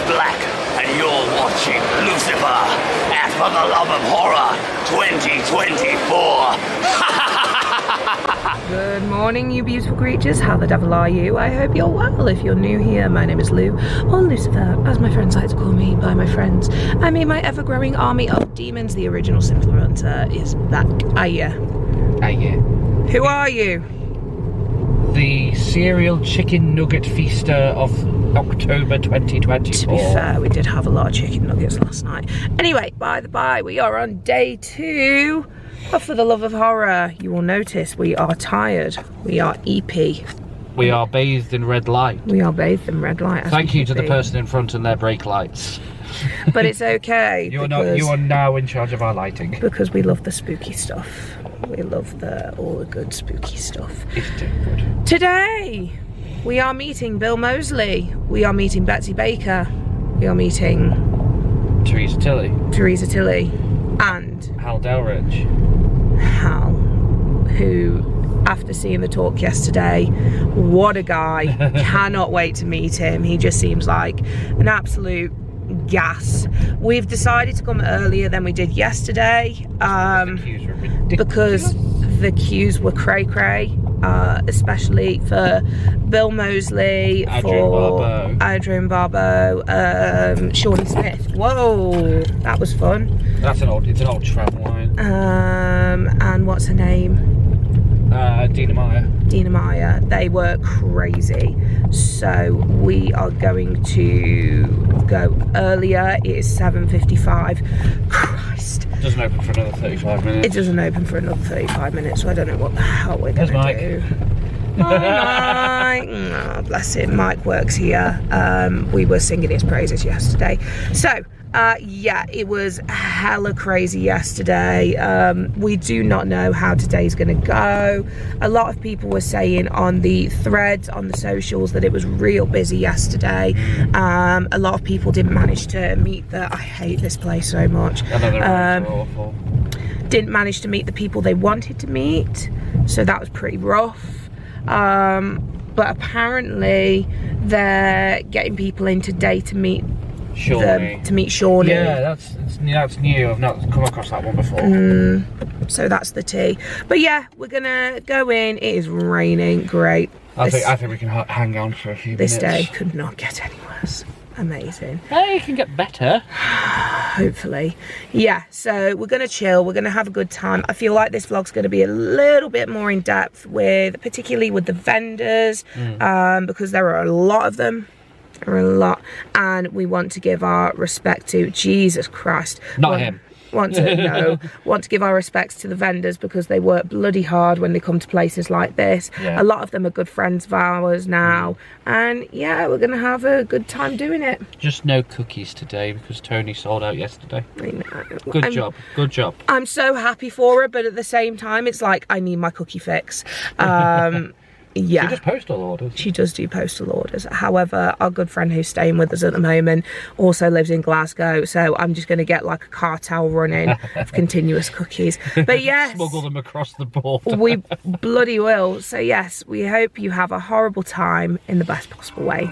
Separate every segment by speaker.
Speaker 1: Black, and you're watching Loucifer, and for the love of horror, 2024.
Speaker 2: Good morning, you beautiful creatures. How the devil are you? I hope you're well. If you're new here, my name is Lou, or Lucifer, as my friends like to call me. By my friends, I mean my ever-growing army of demons. The original Simple Hunter is back. Aye. Who are you?
Speaker 3: The serial chicken nugget feaster of October 2024.
Speaker 2: To be fair, we did have a lot of chicken nuggets last night. Anyway, by the by, we are on day 2 of For the Love of Horror. You will notice we are tired. We are EP.
Speaker 3: We are bathed in red light.
Speaker 2: We are bathed in red light.
Speaker 3: Thank you to the person in front and their brake lights.
Speaker 2: But it's okay.
Speaker 3: You are now in charge of our lighting.
Speaker 2: Because we love the spooky stuff. We love all the good spooky stuff.
Speaker 3: It's doing good.
Speaker 2: Today, we are meeting Bill Moseley. We are meeting Betsy Baker. We are meeting
Speaker 3: Teresa
Speaker 2: Tilly. And
Speaker 3: Hal Delridge.
Speaker 2: Hal, who, after seeing the talk yesterday, what a guy. Cannot wait to meet him. He just seems like an absolute gas. We've decided to come earlier than we did yesterday because the queues were cray-cray, especially for Bill Moseley, for Adrian Barbeau, Shawnee Smith. Whoa, that was fun.
Speaker 3: It's an old tram line.
Speaker 2: And what's her name?
Speaker 3: Dina
Speaker 2: Meyer. They were crazy. So we are going to go earlier. It is 7:55. Christ.
Speaker 3: It doesn't open for another 35 minutes.
Speaker 2: It doesn't open for another 35 minutes, so I don't know what the hell we're going to do. Hi, Mike. Oh, bless him. Mike works here. We were singing his praises yesterday. So, yeah, it was hella crazy yesterday. We do not know how today's going to go. A lot of people were saying on the threads, on the socials, that it was real busy yesterday. A lot of people didn't manage to meet I hate this place so much.
Speaker 3: Awful.
Speaker 2: Didn't manage to meet the people they wanted to meet, so that was pretty rough. But apparently they're getting people in today to meet Shawnee.
Speaker 3: Yeah, that's new. I've not come across that one before.
Speaker 2: So that's the tea. But yeah, we're gonna go in. It is raining. Great.
Speaker 3: I think we can hang on for a few minutes.
Speaker 2: This day could not get any worse. Amazing.
Speaker 3: Hey, it can get better.
Speaker 2: Hopefully. Yeah, so we're gonna chill, we're gonna have a good time. I feel like this vlog's gonna be a little bit more in depth particularly with the vendors, because there are a lot of them. And we want to give our respect to Jesus Christ.
Speaker 3: Not him.
Speaker 2: Want to give our respects to the vendors because they work bloody hard when they come to places like this.
Speaker 3: Yeah.
Speaker 2: A lot of them are good friends of ours now, and yeah, we're gonna have a good time doing it.
Speaker 3: Just no cookies today because Tony sold out yesterday.
Speaker 2: I know.
Speaker 3: Good job.
Speaker 2: I'm so happy for her, but at the same time, it's like I need my cookie fix. Yeah.
Speaker 3: She does postal orders.
Speaker 2: She does do postal orders. However, our good friend who's staying with us at the moment also lives in Glasgow, so I'm just going to get like a cartel running of continuous cookies. But yes,
Speaker 3: smuggle them across the border.
Speaker 2: We bloody will. So yes, we hope you have a horrible time in the best possible way.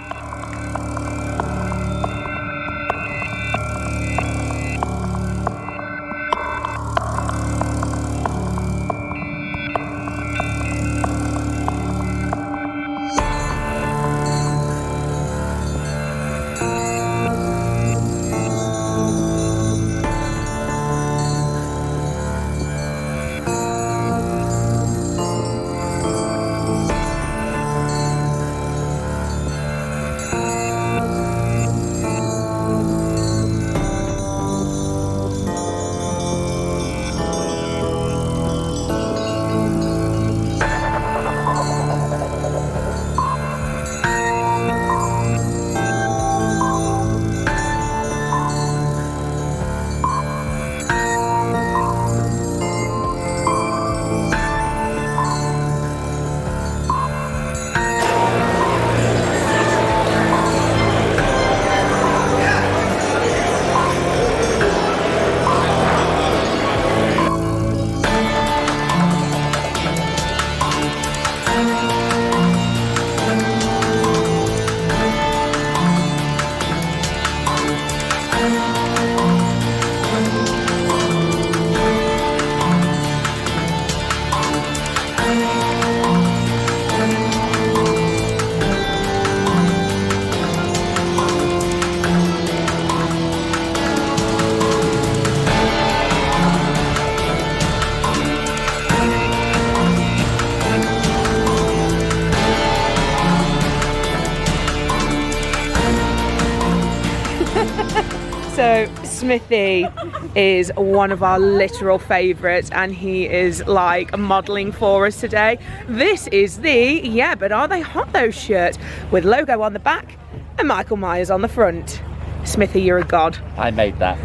Speaker 2: So Smithy is one of our literal favourites, and he is like modelling for us today. This is the Yeah But Are They Hot Those shirt with logo on the back and Michael Myers on the front. Smithy, you're a god.
Speaker 4: I made that.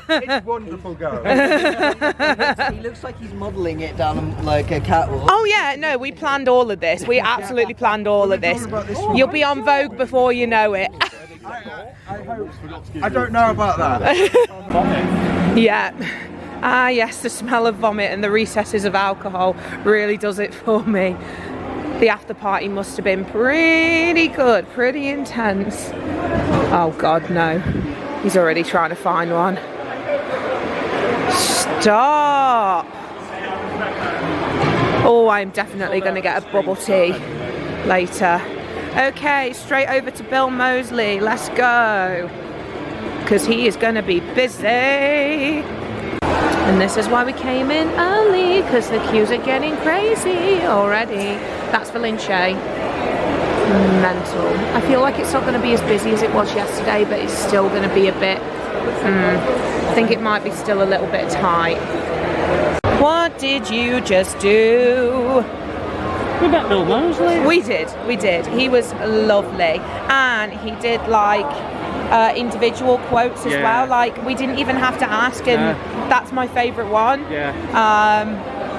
Speaker 5: It's wonderful, girl.
Speaker 6: He looks like he's modelling it down like a catwalk.
Speaker 2: Oh yeah, no, we planned all of this. We absolutely planned all of this. You'll be on Vogue before you know it.
Speaker 5: I don't know about that.
Speaker 2: Yeah. Ah yes, the smell of vomit and the recesses of alcohol really does it for me. The after party must have been pretty good, pretty intense. Oh God, no. He's already trying to find one. Stop! Oh, I'm definitely going to get a bubble tea later. Okay, straight over to Bill Moseley. Let's go. Because he is going to be busy. And this is why we came in early, because the queues are getting crazy already. That's for Lynchay. Mental. I feel like it's not going to be as busy as it was yesterday, but it's still going to be a bit... I think it might be still a little bit tight. What did you just do?
Speaker 4: We met Bill Moseley.
Speaker 2: We did. He was lovely. And he did like individual quotes as well. Like, we didn't even have to ask, and that's my favourite one.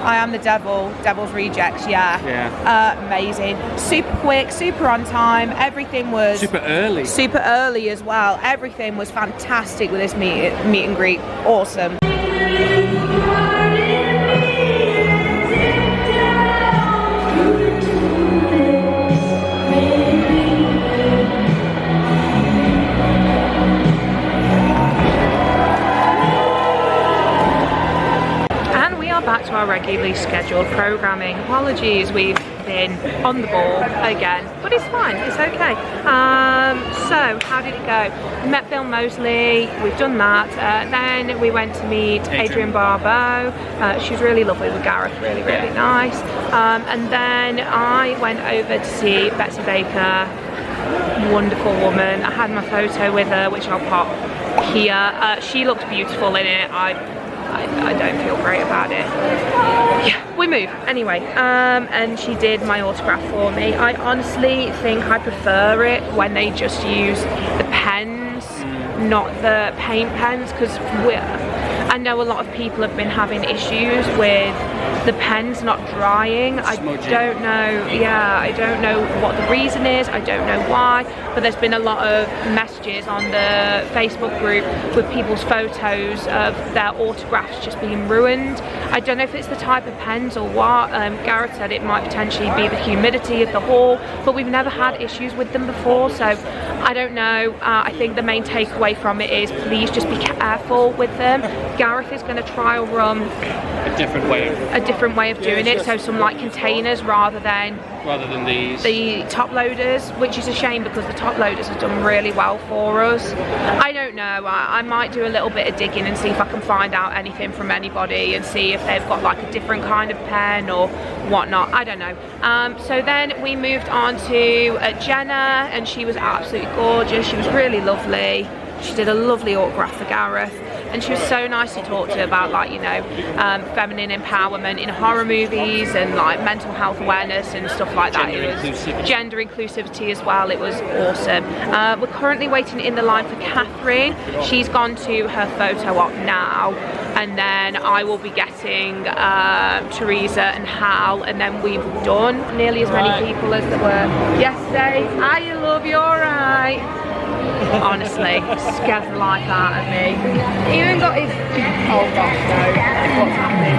Speaker 2: I am the devil, devil's rejects, amazing. Super quick, super on time, everything was... Super early as well. Everything was fantastic with this meet and greet. Awesome. Back to our regularly scheduled programming. Apologies, we've been on the ball again, but it's fine, it's okay. So how did it go? We met Bill Moseley, we've done that. Then we went to meet Adrienne Barbeau. She was really lovely with Gareth, really nice. And then I went over to see Betsy Baker, wonderful woman. I had my photo with her, which I'll pop here. She looked beautiful in it. I don't feel great about it. Yeah, we move. Anyway, and she did my autograph for me. I honestly think I prefer it when they just use the pens, not the paint pens, because I know a lot of people have been having issues with the pens not drying. I don't know, I don't know what the reason is, I don't know why, but there's been a lot of messages on the Facebook group with people's photos of their autographs just being ruined. I don't know if it's the type of pens or what. Gareth said it might potentially be the humidity of the hall, but we've never had issues with them before, so I don't know. I think the main takeaway from it is please just be careful with them. Gareth is going to trial run
Speaker 4: A different way of
Speaker 2: doing it, so some like containers rather than
Speaker 4: these.
Speaker 2: The top loaders, which is a shame because the top loaders have done really well for us. I don't know, I might do a little bit of digging and see if I can find out anything from anybody and see if they've got like a different kind of pen or whatnot, I don't know. So then we moved on to Jenna, and she was absolutely gorgeous. She was really lovely. She did a lovely autograph for Gareth, and she was so nice to talk to about, like, you know, feminine empowerment in horror movies and like mental health awareness and stuff like that. It was gender inclusivity as well. It was awesome. We're currently waiting in the line for Catherine. She's gone to her photo op now, and then I will be getting Teresa and Hal, and then we've done nearly as many people as there were yesterday. Hiya, love, you alright? Honestly, scared the life out of me. He even got his... Oh gosh, no. What's happening?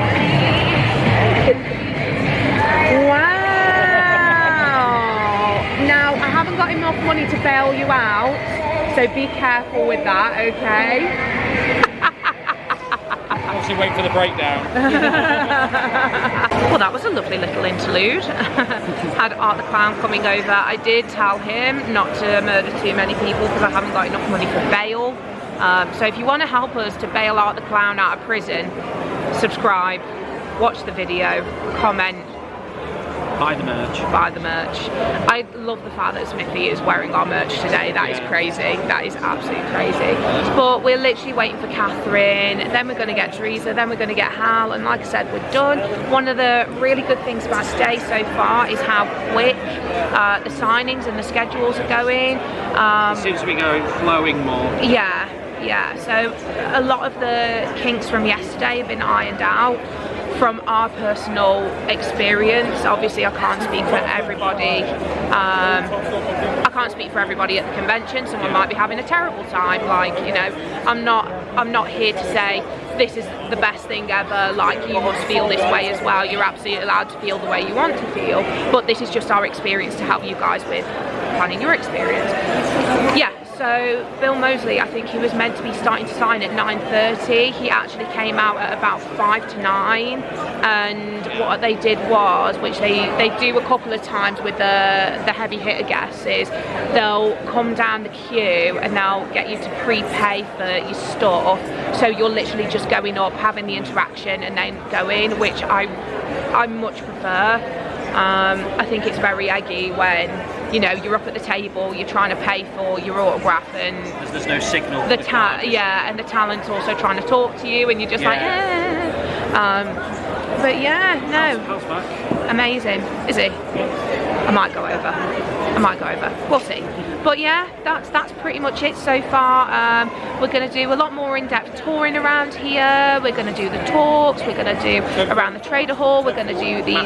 Speaker 2: Wow! Now, I haven't got enough money to bail you out, so be careful with that, okay?
Speaker 4: Obviously wait for the breakdown.
Speaker 2: Well, that was a lovely little interlude. Had Art the Clown coming over. I did tell him not to murder too many people because I haven't got enough money for bail. So if you want to help us to bail Art the Clown out of prison, subscribe, watch the video, comment,
Speaker 4: Buy the merch.
Speaker 2: Buy the merch. I love the fact that Smithy is wearing our merch today. That is crazy. That is absolutely crazy. But we're literally waiting for Catherine, then we're going to get Teresa, then we're going to get Hal, and like I said, we're done. One of the really good things about today so far is how quick the signings and the schedules are going.
Speaker 4: It seems to be flowing more.
Speaker 2: Yeah, so a lot of the kinks from yesterday have been ironed out. From our personal experience, obviously I can't speak for everybody. I can't speak for everybody at the convention. Someone might be having a terrible time. Like, you know, I'm not here to say this is the best thing ever. Like, you must feel this way as well. You're absolutely allowed to feel the way you want to feel. But this is just our experience to help you guys with planning your experience. Yeah. So Bill Moseley, I think he was meant to be starting to sign at 9:30. He actually came out at about 5 to 9, and what they did was, which they do a couple of times with the heavy hitter guests, is they'll come down the queue and they'll get you to prepay for your stuff. So you're literally just going up, having the interaction, and then go in, which I much prefer. I think it's very eggy when, you know, you're up at the table, you're trying to pay for your autograph, and
Speaker 4: there's no signal.
Speaker 2: And the talent's also trying to talk to you, and you're just like, eh. But yeah, no.
Speaker 4: Hal's back.
Speaker 2: Amazing. Is he? I might go over. We'll see. But yeah, that's pretty much it so far. We're going to do a lot more in-depth touring around here. We're going to do the talks. We're going to do around the trader hall. We're going to do the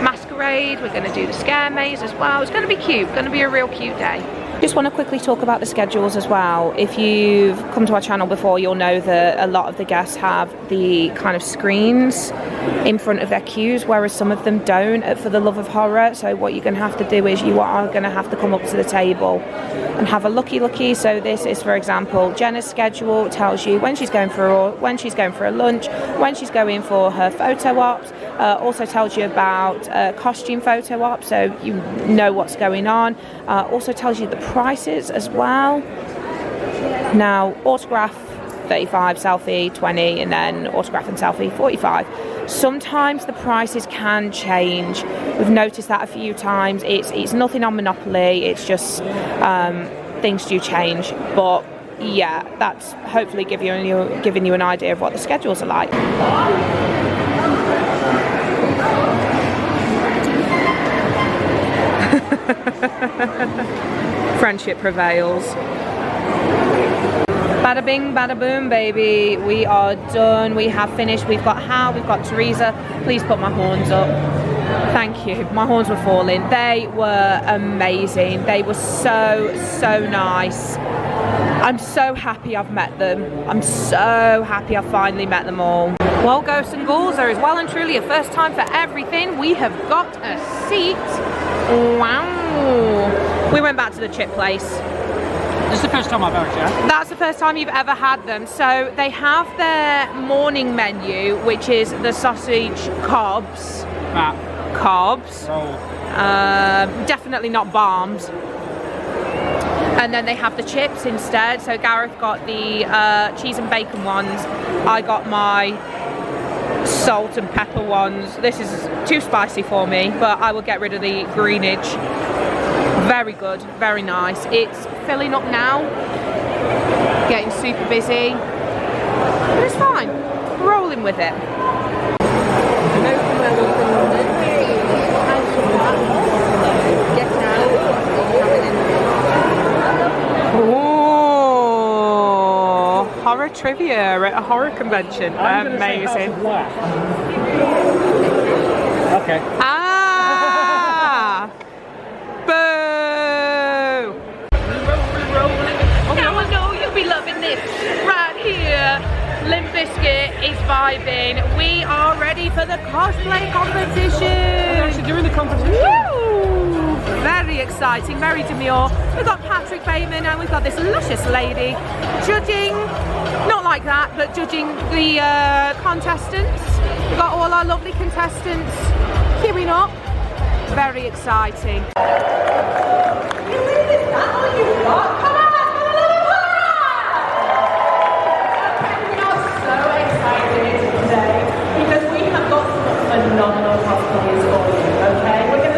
Speaker 2: masquerade. We're going to do the scare maze as well. It's going to be cute. Going to be a real cute day. Just want to quickly talk about the schedules as well. If you've come to our channel before, you'll know that a lot of the guests have the kind of screens in front of their queues, whereas some of them don't for the love of horror. So what you're going to have to do is you are going to have to come up to the table and have a looky. So this is, for example, Jenna's schedule. It tells you when she's going for a lunch, when she's going for her photo ops. Also tells you about costume photo ops, so you know what's going on. Also tells you the prices as well. Now, autograph 35, selfie 20, and then autograph and selfie 45. Sometimes the prices can change. We've noticed that a few times. It's nothing on Monopoly. It's just things do change. But yeah, that's hopefully giving you an idea of what the schedules are like. Friendship prevails. Bada bing, bada boom, baby. We are done. We have finished. We've got Hal, we've got Teresa. Please put my horns up. Thank you. My horns were falling. They were amazing. They were so nice. I'm so happy I've met them. I'm so happy I've finally met them all. Well, Ghosts and Ghouls, there is well and truly a first time for everything. We have got a seat. Wow. We went back to the chip place.
Speaker 4: This is the first time I've ever had.
Speaker 2: That's the first time you've ever had them. So they have their morning menu, which is the sausage cobs. Cobs.
Speaker 4: Roll.
Speaker 2: Definitely not bombs. And then they have the chips instead. So Gareth got the cheese and bacon ones. I got my salt and pepper ones. This is too spicy for me, but I will get rid of the greenage. Very good, very nice. It's filling up now, getting super busy, but it's fine. Rolling with it. Oh, horror trivia at a horror convention. Amazing.
Speaker 4: Okay.
Speaker 2: Ah! Boo! Now I know you'll be loving this right here. Limp Bizkit is vibing. We are ready for the cosplay competition.
Speaker 4: We're actually doing the competition.
Speaker 2: Woo! Very exciting, very demure. We've got Patrick Bateman and we've got this luscious lady judging, not like that, but judging the contestants. We've got all our lovely contestants queuing up. Very exciting. Phenomenal cosplayers for you, okay? We're going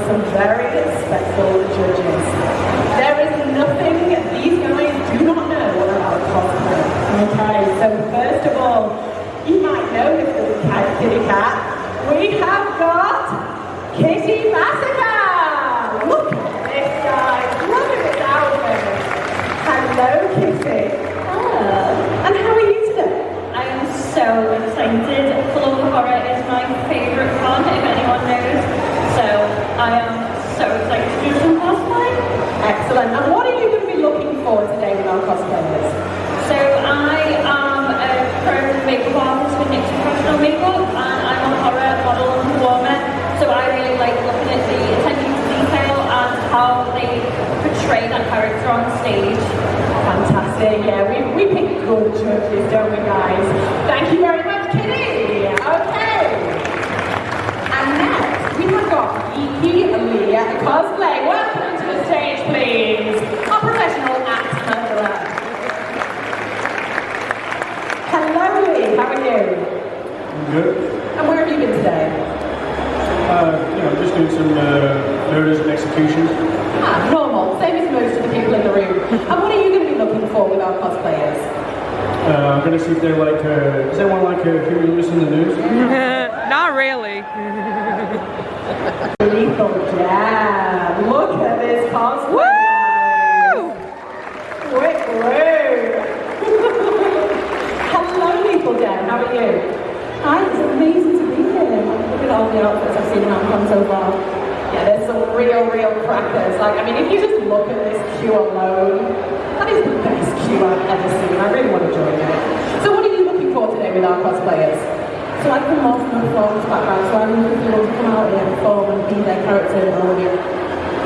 Speaker 7: some very special judges. There is nothing these guys do not know about cosplay. Okay, so first of all, you might know this little kitty cat. We have got Kitty Massacre! Look at this, guys. Look at this outfit. Hello, Kitty. Hello. And how are you today?
Speaker 8: I am so excited. Floor horror is my favourite con, if anyone knows. So I am so excited to do some cosplay.
Speaker 7: Excellent. And what are you going to be looking for today with our cosplayers?
Speaker 8: So I am a pro makeup artist with NYX Professional Makeup, and I'm a horror model and performer. So I really like looking at the attention to detail and how they portray that character on stage.
Speaker 7: Fantastic. Yeah, we pick good judges, don't we, guys? Thank you very much, Kitty. Okay. And next, we have got Geeky Leah Cosplay. Welcome to the stage, please. Our professional act murderer. Hello, Lee. How are you?
Speaker 5: Good.
Speaker 7: And where have you been today?
Speaker 5: Just doing some murders and executions.
Speaker 7: Ah, normal. Same as most of the people in the room. And what are you going to be looking for with our cosplayers?
Speaker 5: I'm going to see if they like, does anyone like Huey Lewis in the news?
Speaker 2: Not really.
Speaker 7: Lethal Jam. Look at this cosplay.
Speaker 2: Woo!
Speaker 7: Quick rude. Hello, Lethal Jam. How are you? Hi, it's amazing to be here. Look at all the outfits I've seen on come so far. Yeah, there's some real crackers. Like, I mean, if you just look at this queue alone, that is the best queue I've ever seen. I really want to join it. So what are you looking for today with our cosplayers? So I come more from a performance background, so I'm looking for people to come out here and perform and be their character and own it.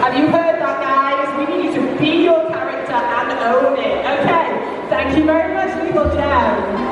Speaker 7: Have you heard that, guys? We need you to be your character and own it. Okay, thank you very much, Lethal Jam.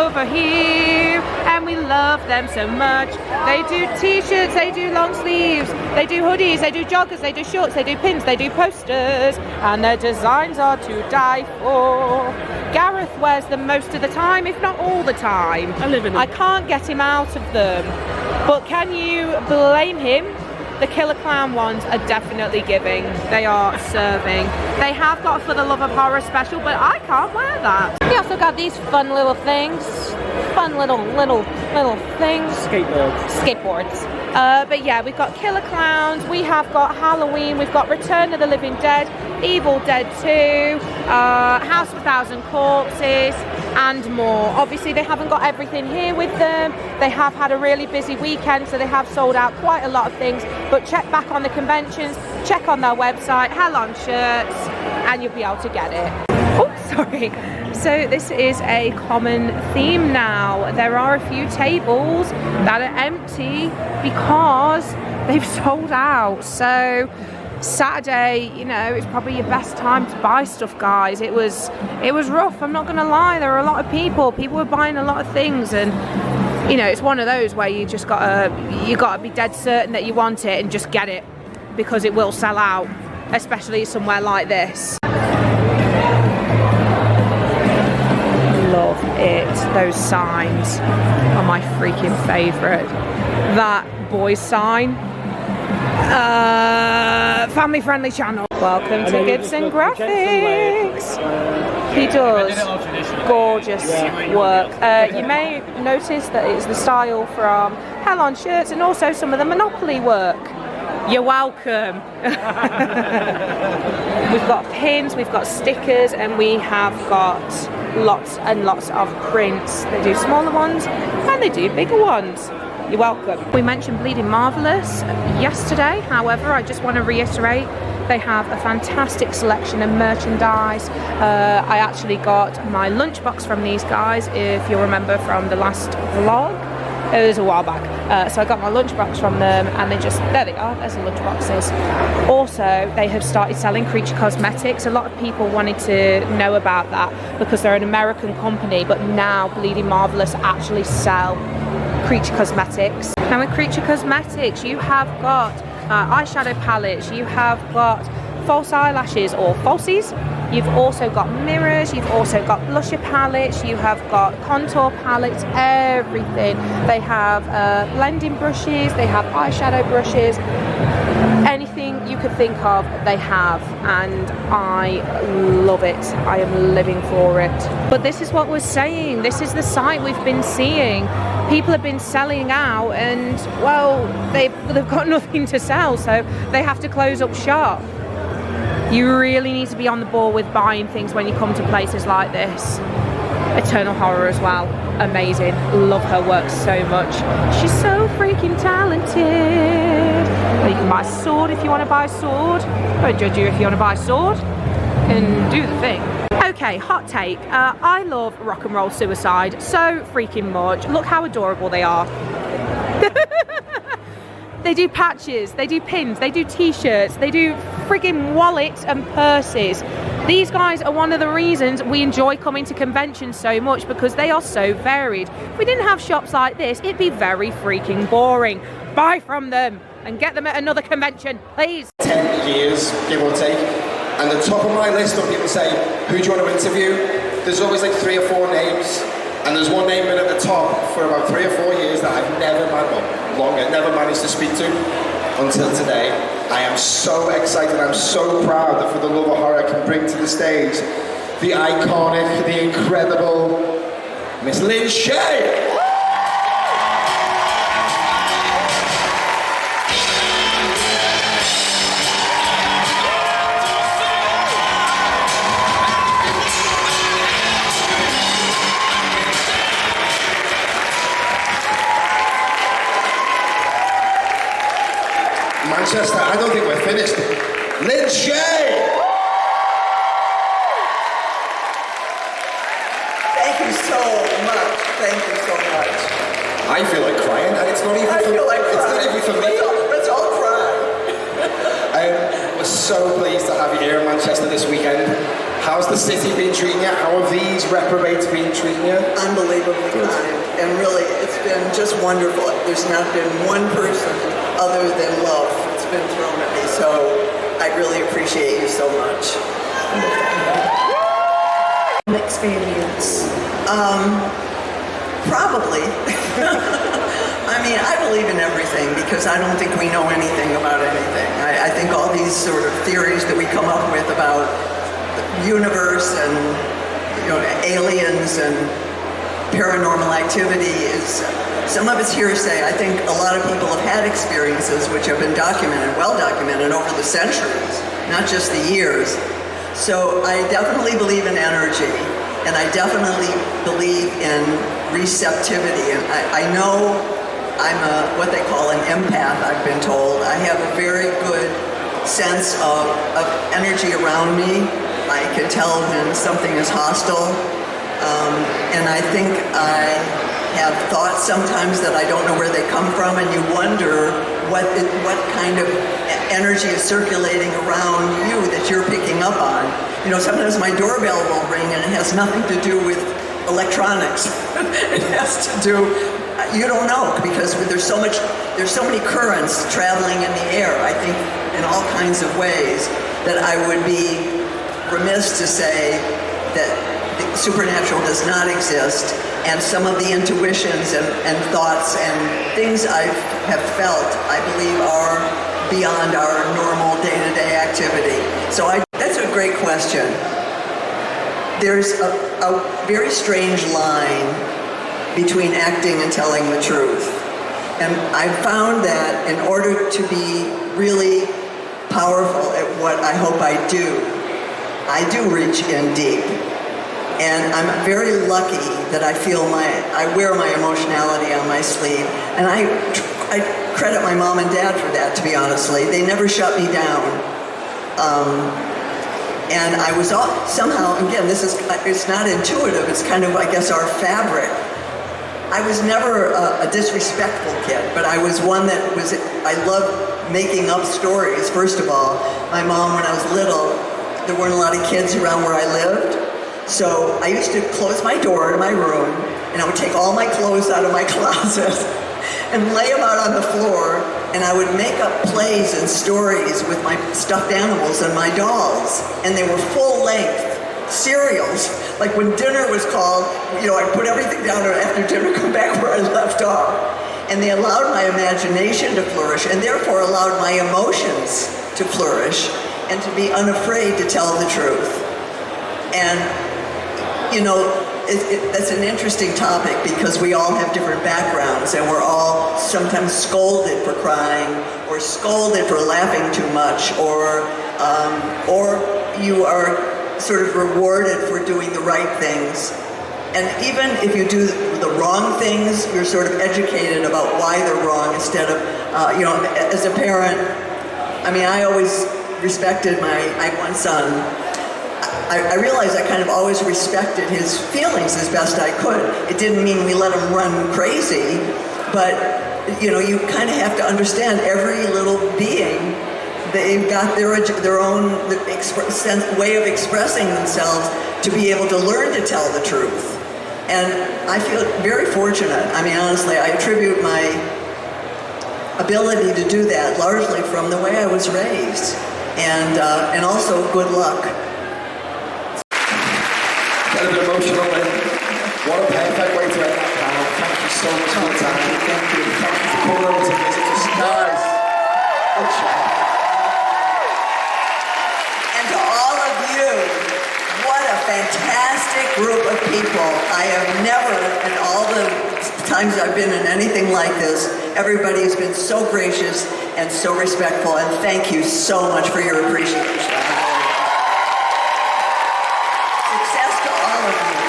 Speaker 2: over here, and we love them so much. They do t-shirts, they do long sleeves, they do hoodies, they do joggers, they do shorts, they do pins, they do posters, and their designs are to die for. Gareth wears them most of the time, if not all the time.
Speaker 4: I live in them.
Speaker 2: I can't get him out of them. But can you blame him? The Killer Clown ones are definitely giving. They are serving. They have got For the Love of Horror special, but I can't wear that. We also got these fun little things. Fun little things. Skateboards. But yeah, we've got Killer Clowns, we have got Halloween, we've got Return of the Living Dead, Evil Dead 2, House of a Thousand Corpses, and more. Obviously they haven't got everything here with them. They have had a really busy weekend, so they have sold out quite a lot of things, but check back on the conventions, check on their website, Hell on Shirts, and you'll be able to get it. Oh, sorry. So this is a common theme now. There are a few tables that are empty because they've sold out. So Saturday, you know, it's probably your best time to buy stuff, guys. It was rough, I'm not gonna lie. There were a lot of people were buying a lot of things, and you know, it's one of those where you just gotta be dead certain that you want it and just get it, because it will sell out, especially somewhere like this. Love it. Those signs are my freaking favourite. That boys sign. Family friendly channel. Welcome to Gibson Graphics. He does gorgeous work. You may notice that it's the style from Hell on Shirts and also some of the Monopoly work. You're welcome. We've got pins, we've got stickers, and we have got lots and lots of prints. They do smaller ones and they do bigger ones. You're welcome. We mentioned Bleeding Marvellous yesterday, however, I just want to reiterate, they have a fantastic selection of merchandise. I actually got my lunchbox from these guys, if you'll remember from the last vlog. It was a while back. So I got my lunchbox from them, and there they are, there's the lunchboxes. Also, they have started selling Creature Cosmetics. A lot of people wanted to know about that because they're an American company, but now Bleeding Marvellous actually sell Creature Cosmetics. Now with Creature Cosmetics, you have got eyeshadow palettes, you have got false eyelashes or falsies, you've also got mirrors, you've also got blusher palettes, you have got contour palettes, everything. They have blending brushes, they have eyeshadow brushes, anything you could think of they have, and I love it. I am living for it. But this is what we're saying, this is the site we've been seeing. People have been selling out, and well, they've got nothing to sell, so they have to close up shop. You really need to be on the ball with buying things when you come to places like this. Eternal Horror as well, amazing, love her work so much. She's so freaking talented. You can buy a sword if you want to buy a sword. I won't judge you if you want to buy a sword, and do the thing. Okay, hot take. I love Rock and Roll Suicide so freaking much. Look how adorable they are. They do patches, they do pins, they do t-shirts, they do friggin' wallets and purses. These guys are one of the reasons we enjoy coming to conventions so much, because they are so varied. If we didn't have shops like this, it'd be very freaking boring. Buy from them and get them at another convention, please.
Speaker 9: 10 years, give or take. And the top of my list, when people say, who do you want to interview? There's always like 3 or 4 names. And there's one name at the top for about 3 or 4 years that I've never managed to speak to until today. I am so excited, I'm so proud that For the Love of Horror can bring to the stage the iconic, the incredible Miss Lynn Shay. Manchester, I don't think we're finished. Lynn Shay!
Speaker 6: Thank you so much. Thank you so much.
Speaker 9: I feel like crying, and it's not even
Speaker 6: I
Speaker 9: for,
Speaker 6: feel like
Speaker 9: it's
Speaker 6: crying.
Speaker 9: not even for me.
Speaker 6: Let's all cry.
Speaker 9: We're so pleased to have you here in Manchester this weekend. How's the city been treating you? How have these reprobates been treating you?
Speaker 6: Unbelievably kind. And really, it's been just wonderful. There's not been one person other than love that's been thrown at me. So I really appreciate you so much.
Speaker 10: Experience.
Speaker 6: Probably. I mean, I believe in everything because I don't think we know anything about anything. I think all these sort of theories that we come up with about the universe and, you know, aliens and paranormal activity is, some of it's hearsay. I think a lot of people have had experiences which have been documented, well documented over the centuries, not just the years. So I definitely believe in energy, and I definitely believe in receptivity. And I know I'm what they call an empath, I've been told. I have a very good sense of energy around me. I can tell when something is hostile. And I think I have thoughts sometimes that I don't know where they come from, and you wonder what kind of energy is circulating around you that you're picking up on. You know, sometimes my doorbell will ring and it has nothing to do with electronics. It has to do, you don't know, because there's so many currents traveling in the air, I think, in all kinds of ways, that I would be remiss to say that the supernatural does not exist, and some of the intuitions and thoughts and things I have felt, I believe, are beyond our normal day-to-day activity. So that's a great question. There's a very strange line between acting and telling the truth. And I've found that in order to be really powerful at what I hope I do reach in deep. And I'm very lucky that I wear my emotionality on my sleeve. And I credit my mom and dad for that, to be honestly. They never shut me down. And I was somehow, again, it's not intuitive, it's kind of, I guess, our fabric. I was never a disrespectful kid, but I was one that I loved making up stories, first of all. My mom, when I was little, there weren't a lot of kids around where I lived. So I used to close my door to my room, and I would take all my clothes out of my closet and lay them out on the floor, and I would make up plays and stories with my stuffed animals and my dolls, and they were full-length serials. Like when dinner was called, you know, I'd put everything down and after dinner come back where I left off. And they allowed my imagination to flourish, and therefore allowed my emotions to flourish, and to be unafraid to tell the truth. And, you know, that's an interesting topic because we all have different backgrounds, and we're all sometimes scolded for crying, or scolded for laughing too much, or you are sort of rewarded for doing the right things. And even if you do the wrong things, you're sort of educated about why they're wrong instead of, you know, as a parent, I mean, I always respected I have one son. I realized I kind of always respected his feelings as best I could. It didn't mean we let him run crazy, but, you know, you kind of have to understand every little being. They've got their own way of expressing themselves to be able to learn to tell the truth. And I feel very fortunate. I mean, honestly, I attribute my ability to do that largely from the way I was raised, and also good luck.
Speaker 9: Got a bit emotional then. What a perfect way to end that panel. Thank you so much for your time. Thank you for coming over to visit us, guys. Good chat.
Speaker 6: And to all of you, what a fantastic group of people. I have never, in all the times I've been in anything like this, everybody has been so gracious and so respectful, and thank you so much for your appreciation. Success to all of you.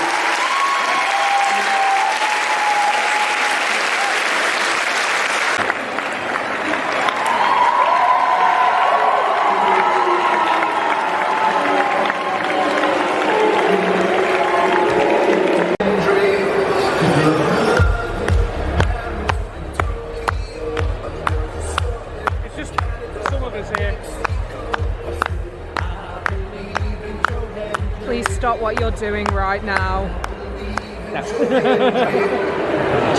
Speaker 4: It's just some of us here.
Speaker 2: please stop what you're doing right now.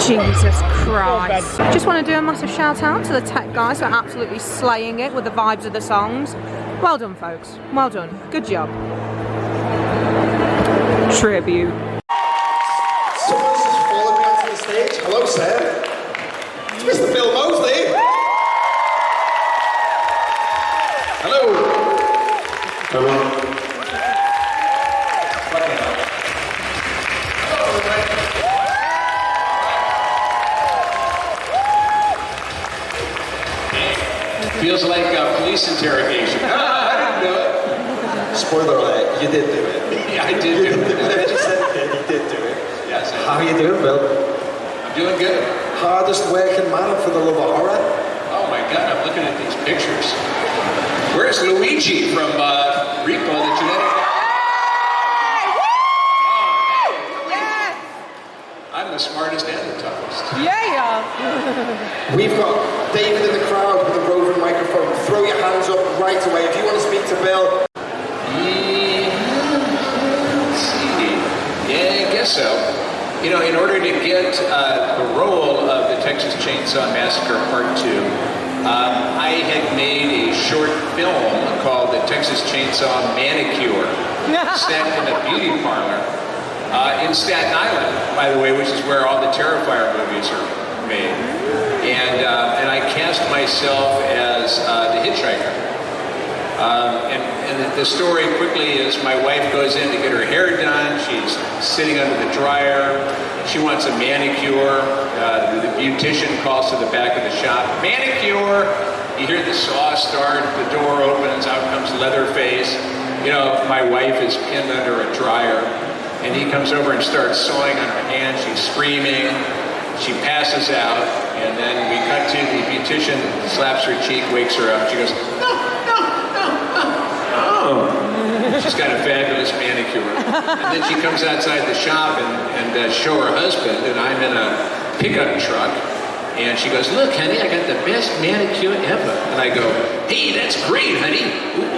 Speaker 2: Jesus Christ. Just want to do a massive shout out to the tech guys for absolutely slaying it with the vibes of the songs. Well done, folks. Well done. Good job. Tribute.
Speaker 9: Someone's just followed me onto the stage. Hello, sir. It's Mr. Bill Mosley. Hello.
Speaker 5: Hello.
Speaker 11: Feels like a police interrogation. I didn't do it.
Speaker 9: Spoiler alert, you did do it.
Speaker 11: Yeah, I did do it.
Speaker 9: I just said you did do it.
Speaker 11: Yes.
Speaker 9: How are you doing, Bill?
Speaker 11: I'm doing good.
Speaker 9: Hardest working man for the love of horror.
Speaker 11: Oh my God, I'm looking at these pictures. Where's Luigi from Repo, the genetic? I'm the smartest and the toughest.
Speaker 2: Yeah.
Speaker 9: We've got David in the crowd with a roving microphone. Throw your hands up right away if you want to speak to Bill.
Speaker 11: Let's see. Yeah, I guess so. You know, in order to get the role of the Texas Chainsaw Massacre Part 2, I had made a short film called The Texas Chainsaw Manicure, set in a beauty parlor in Staten Island, by the way, which is where all the Terrifier movies are made. And I cast myself as the hitchhiker. And the story quickly is my wife goes in to get her hair done. She's sitting under the dryer. She wants a manicure. The beautician calls to the back of the shop, manicure! You hear the saw start, the door opens, out comes Leatherface. You know, my wife is pinned under a dryer. And he comes over and starts sawing on her hand. She's screaming. She passes out. And then we cut to the beautician, slaps her cheek, wakes her up. She goes, no. Oh. She's got a fabulous manicure. And then she comes outside the shop and show her husband, and I'm in a pickup truck. And she goes, look, honey, I got the best manicure ever. And I go, hey, that's great, honey.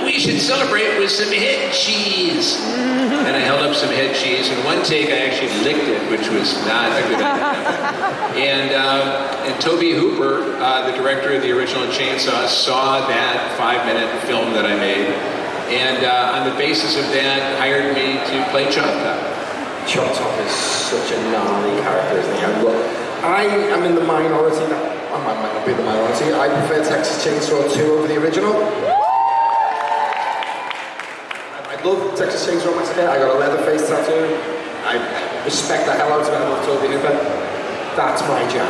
Speaker 11: We should celebrate with some head cheese. And I held up some head cheese. In one take, I actually licked it, which was not a good idea. And Toby Hooper, the director of the original Chainsaw, saw that 5-minute film that I made. And on the basis of that, hired me to play Chop Top.
Speaker 9: Chop Top is such a gnarly character, isn't he? I am in the minority now. I might not be the minority. I prefer Texas Chainsaw 2 over the original. I love Texas Chainsaw Massacre. I got a Leatherface tattoo. I respect the hell out of it. I love Toby Hooper. That's my jam.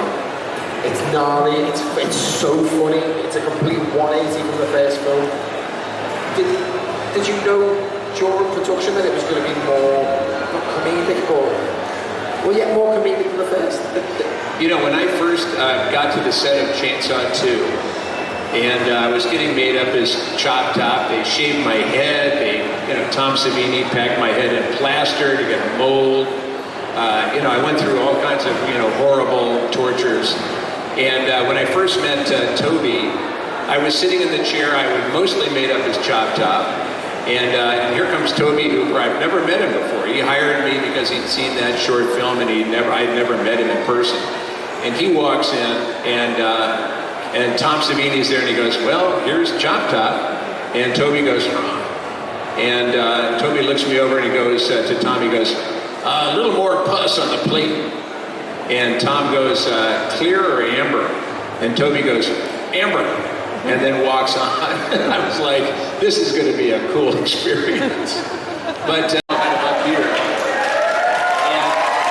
Speaker 9: It's gnarly. It's so funny. It's a complete 180 from the first film. Did you know during production that it was going to be more, not comedic, but more comedic than the first?
Speaker 11: You know, when I first got to the set of Chainsaw 2, and I was getting made up as Chop Top, they shaved my head, Tom Savini packed my head in plaster to get a mold. I went through all kinds of, horrible tortures. And when I first met Toby, I was sitting in the chair I was mostly made up as Chop Top. And here comes Toby Hooper. I've never met him before. He hired me because he'd seen that short film and I'd never met him in person. And he walks in and Tom Savini's there and he goes, well, here's Chop Top. And Toby goes, and Toby looks me over and he goes to Tom, he goes, a little more pus on the plate. And Tom goes, clear or amber? And Toby goes, amber. And then walks on. I was like, this is going to be a cool experience. But kind of up here.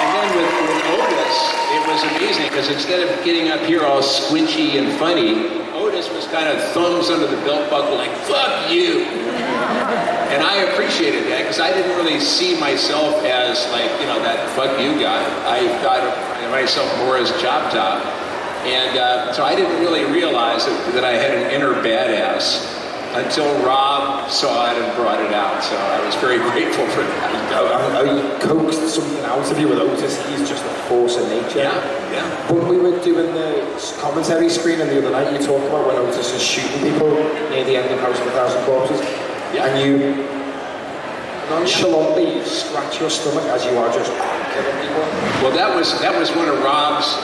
Speaker 11: And then with Otis, it was amazing because instead of getting up here all squinchy and funny, Otis was kind of thumbs under the belt buckle like, fuck you. And I appreciated that because I didn't really see myself as like, that fuck you guy. I thought of myself more as Chop Top. And so I didn't really realize that I had an inner badass until Rob saw it and brought it out. So I was very grateful for that.
Speaker 9: I coaxed something out of you with Otis. He's just a force of nature.
Speaker 11: Yeah.
Speaker 9: When we were doing the commentary screening the other night, you talked about when Otis is shooting people near the end of House of a Thousand Corpses.
Speaker 11: Yeah.
Speaker 9: And nonchalantly scratch your stomach as you are just killing people?
Speaker 11: Well, that was one of Rob's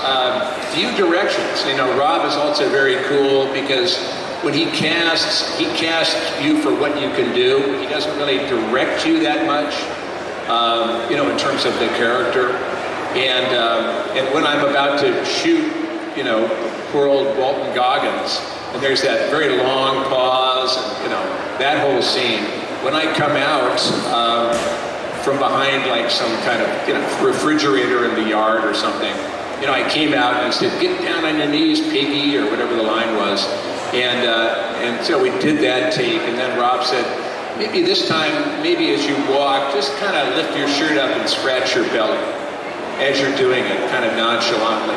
Speaker 11: few directions. You know, Rob is also very cool because when he casts you for what you can do. He doesn't really direct you that much, you know, in terms of the character. And when I'm about to shoot, you know, poor old Walton Goggins, and there's that very long pause, and, you know, that whole scene. When I come out from behind like some kind of, you know, refrigerator in the yard or something, you know, I came out and I said, "Get down on your knees, piggy," or whatever the line was. And so we did that take, and then Rob said, maybe this time, maybe as you walk, just kind of lift your shirt up and scratch your belly as you're doing it, kind of nonchalantly.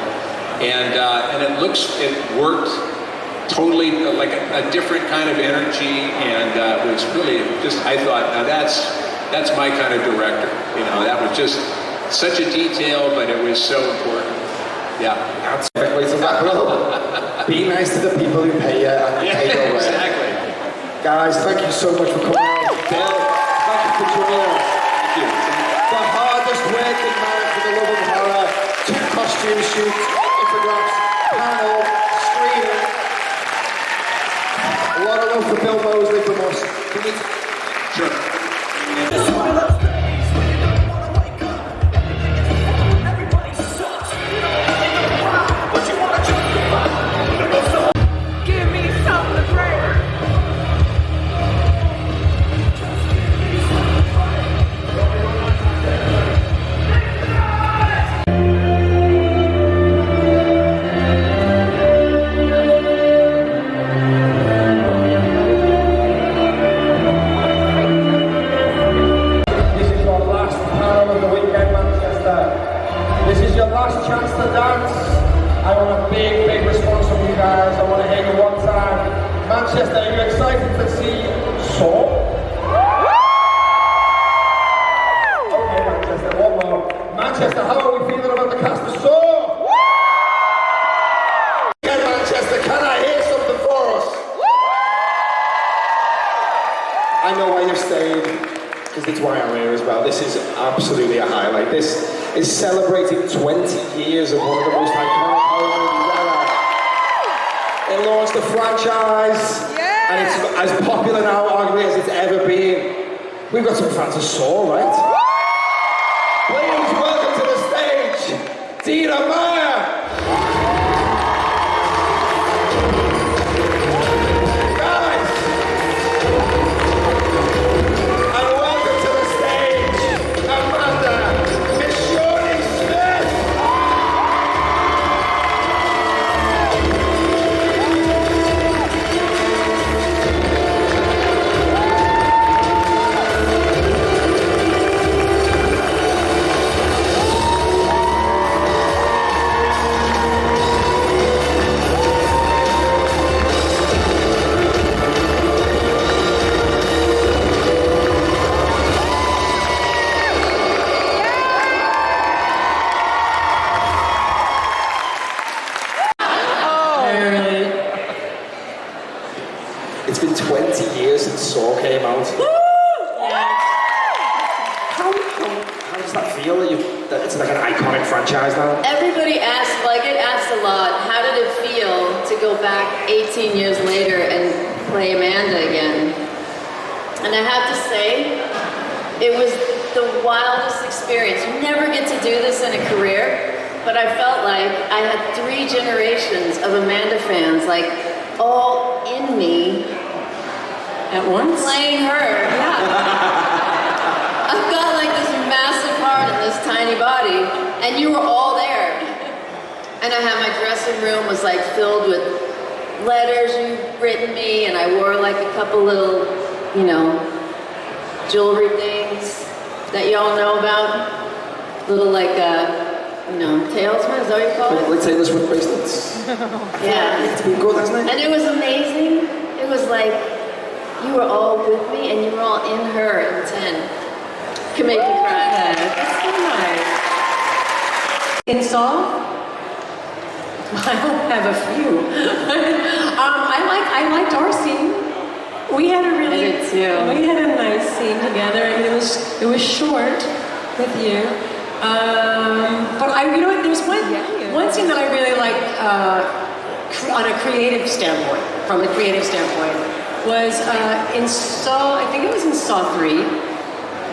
Speaker 11: And it worked totally like a different kind of energy, and it was really just, I thought, now that's my kind of director. You know, that was just such a detail, but it was so important. Yeah.
Speaker 9: That's perfect way to wrap it up. Be nice to the people who pay you and pay your way.
Speaker 11: Exactly.
Speaker 9: Guys, thank you so much for coming out. Bill, thank you for joining us.
Speaker 11: Thank you.
Speaker 9: The hardest working man for the love of horror. 2 costume shoots, photographs, panel, screening. A lot of love for Bill Mosley from us.
Speaker 11: Sure.
Speaker 2: Give me something to pray.
Speaker 9: This is your last panel of the weekend, Manchester. This is your last chance to dance. I want a big, big response from you guys. I want to hear you one time. Manchester, are you excited to see Saw? Okay, Manchester, one more. Manchester, how are we feeling about the cast of Saw? Yeah, Manchester, can I hear something for us? I know why you're staying, because it's why I'm here as well. This is absolutely a highlight. This is celebrating 20 years of one of the most iconic horror movies ever. It launched the franchise, and it's as popular now, arguably, as it's ever been. We've got some fans of Saw, right? Please welcome to the stage, Dina Meyer! Guys! And welcome to the stage, Amanda, Miss Shawnee Smith! It's been 20 years since Saw came out. How does that feel that it's like an iconic franchise now?
Speaker 12: Everybody asks, well, I get asked a lot, how did it feel to go back 18 years later and play Amanda again? And I have to say, it was the wildest experience. You never get to do this in a career, but I felt like I had 3 generations of Amanda fans, like all in me.
Speaker 10: At once?
Speaker 12: Playing her, yeah. I've got like this massive heart in this tiny body, and you were all there. And I had my dressing room was like filled with letters you've written me, and I wore like a couple little, you know, jewelry things that y'all know about. Little like, you know, talisman, is that what you call it?
Speaker 9: Like Taylor Swift bracelets.
Speaker 12: Yeah.
Speaker 9: It's been good, hasn't it?
Speaker 12: And it was amazing. It was like, you were all with me, and you were all in her in 10. Can make me cry.
Speaker 10: That's so nice. In Saw? I have a few. I like our scene We had a really,
Speaker 12: I did too.
Speaker 10: we had a nice scene together. I mean, it was short with you. But you know what, there's one scene that I really like on a creative standpoint, from a creative standpoint, was in Saw, I think it was in Saw 3,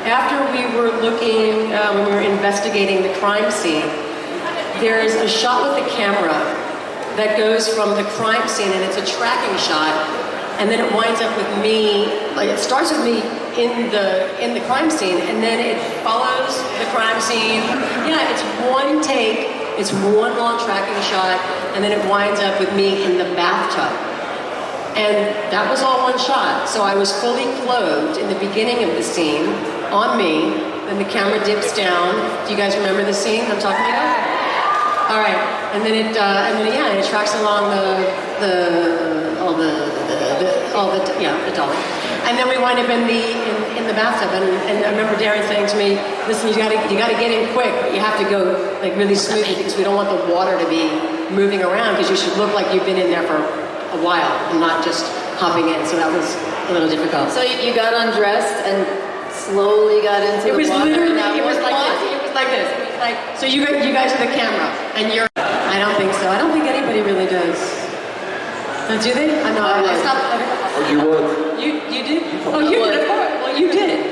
Speaker 10: after we were looking, when we were investigating the crime scene, there's a shot with the camera that goes from the crime scene, and it's a tracking shot, and then it winds up with me, like it starts with me in the crime scene, and then it follows the crime scene. Yeah, it's one take, it's one long tracking shot, and then it winds up with me in the bathtub. And that was all one shot. So I was fully clothed in the beginning of the scene, on me, then the camera dips down. Do you guys remember the scene I'm talking about? All right, and then it tracks along the dolly, and then we wind up in the bathtub. And I remember Darren saying to me, "Listen, you gotta get in quick. But you have to go like really smoothly because we don't want the water to be moving around because you should look like you've been in there for a while and not just hopping in." So that was a little difficult.
Speaker 12: So you got undressed and slowly got into the water.
Speaker 10: It was like this. Like, so you guys are the camera, and you're. I don't think so. I don't think anybody really does. Do they? I know. I stopped.
Speaker 9: Oh, you would.
Speaker 10: You did? Oh, you did. Well, you did.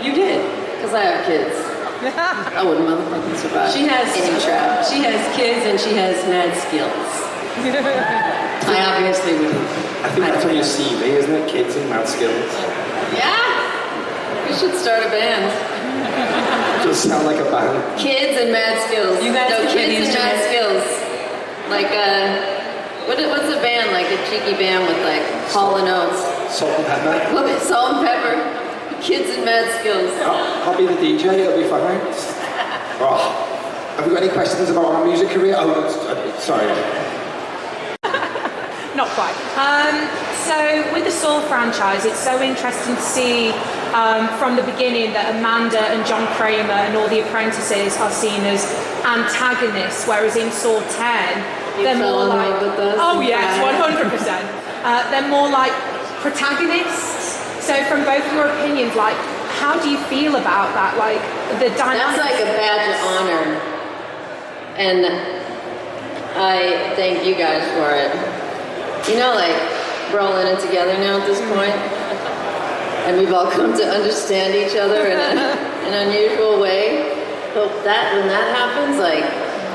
Speaker 10: You did.
Speaker 12: Because I have kids. I wouldn't motherfucking survive.
Speaker 10: She has
Speaker 12: any trap.
Speaker 10: She has kids and she has mad skills. I obviously wouldn't.
Speaker 9: I think that's on your CV, isn't it? Kids and mad skills.
Speaker 12: Yeah. We should start a band.
Speaker 9: Just sound like a band.
Speaker 12: Kids and mad skills.
Speaker 10: You guys
Speaker 12: kids and mad skills. Like what's a band? Like a cheeky band with like Hall & Oates.
Speaker 9: Salt and pepper.
Speaker 12: Salt and pepper. Kids and mad skills.
Speaker 9: I'll be the DJ, it'll be fine. Oh, have you got any questions about our music career? Oh, sorry.
Speaker 2: Not quite. So with the Saw franchise, it's so interesting to see from the beginning that Amanda and John Kramer and all the apprentices are seen as antagonists, whereas in Saw 10, they're more like... Oh yes, 100%. They're more like protagonists. So from both your opinions, like, how do you feel about that? Like, the dynamic...
Speaker 12: That's like a badge of honor. And I thank you guys for it. You know, like, we're all in it together now at this point. And we've all come to understand each other in an unusual way. But that when that happens, like,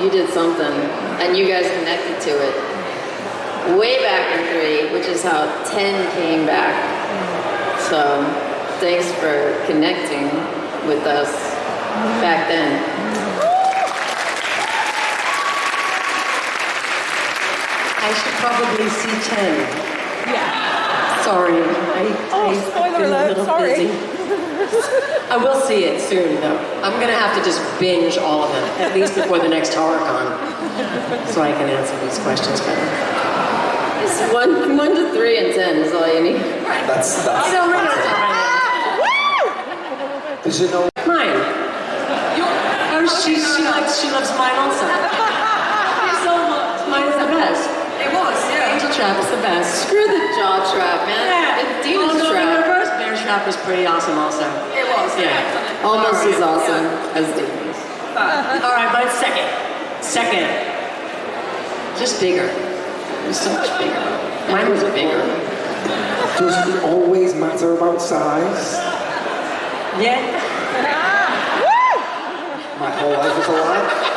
Speaker 12: you did something. And you guys connected to it. Way back in 3, which is how 10 came back. So, thanks for connecting with us back then.
Speaker 10: I should probably see 10.
Speaker 2: Yeah.
Speaker 10: Sorry.
Speaker 2: Spoiler alert, sorry.
Speaker 10: I will see it soon, though. I'm going to have to just binge all of it, at least before the next HorrorCon, so I can answer these questions better.
Speaker 12: It's 1 to 3 and 10 is all you need.
Speaker 9: That's
Speaker 10: I don't know.
Speaker 9: Does it know?
Speaker 10: Mine. She loves mine also. Mine is the best.
Speaker 12: It was, yeah.
Speaker 10: Angel Trap is the best.
Speaker 12: Screw the jaw trap, man.
Speaker 10: Yeah.
Speaker 12: It's Demon's
Speaker 10: Also,
Speaker 12: trap.
Speaker 10: the reverse bear trap was pretty awesome also.
Speaker 12: It was.
Speaker 10: Yeah.
Speaker 12: Almost as awesome as Demon's.
Speaker 10: All right, but second. Just bigger. It was so much bigger. Mine was bigger.
Speaker 9: Does it always matter about size?
Speaker 10: Yeah.
Speaker 9: My whole life is a lie.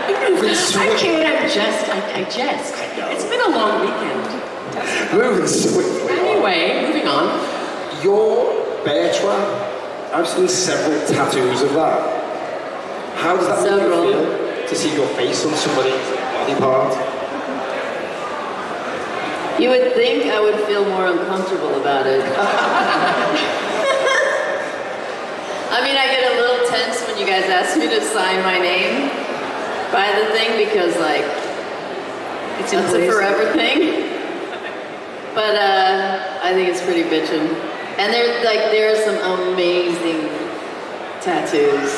Speaker 10: I can't, I jest. It's been a long weekend.
Speaker 9: Moving swiftly.
Speaker 10: Anyway, moving on.
Speaker 9: Your bear trap, I've seen several tattoos of that. How does that make you feel to see your face on somebody's body part?
Speaker 12: You would think I would feel more uncomfortable about it. I mean, I get a little tense when you guys ask me to sign my name by the thing because, like, it's a forever thing. But I think it's pretty bitchin'. And there are some amazing tattoos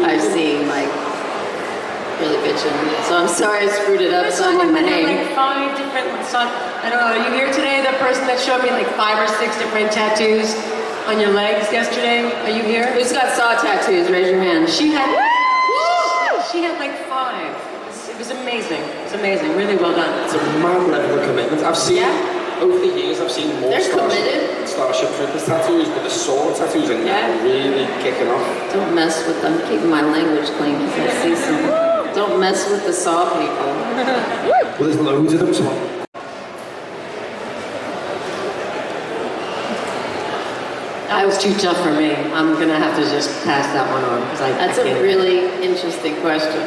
Speaker 12: I've seen, like, really bitchin'. So I'm sorry I screwed it up signing my name.
Speaker 10: Like 5 different I don't know, are you here today? The person that showed me like 5 or 6 different tattoos on your legs yesterday? Are you here?
Speaker 12: Who's got saw tattoos? Raise your hand.
Speaker 10: She had like 5. It was amazing. It was amazing. Really well done.
Speaker 9: It's a mad level of commitment. I've seen, over the years, I've seen more Starship Troopers tattoos, but the sword tattoos are really kicking off.
Speaker 12: Don't mess with them. Keeping my language clean because I see some. Don't mess with the saw people.
Speaker 9: Well, there's loads of them, so.
Speaker 10: That was too tough for me. I'm gonna have to just pass that one on because
Speaker 12: That's a really interesting question.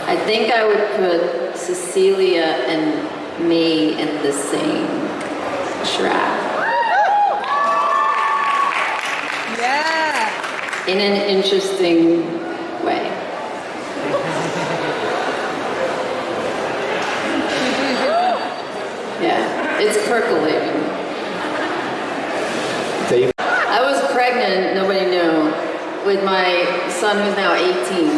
Speaker 12: I think I would put Cecilia and me in the same track.
Speaker 2: Yeah.
Speaker 12: In an interesting way. Yeah, it's percolating. I was pregnant, nobody knew, with my son who's now 18.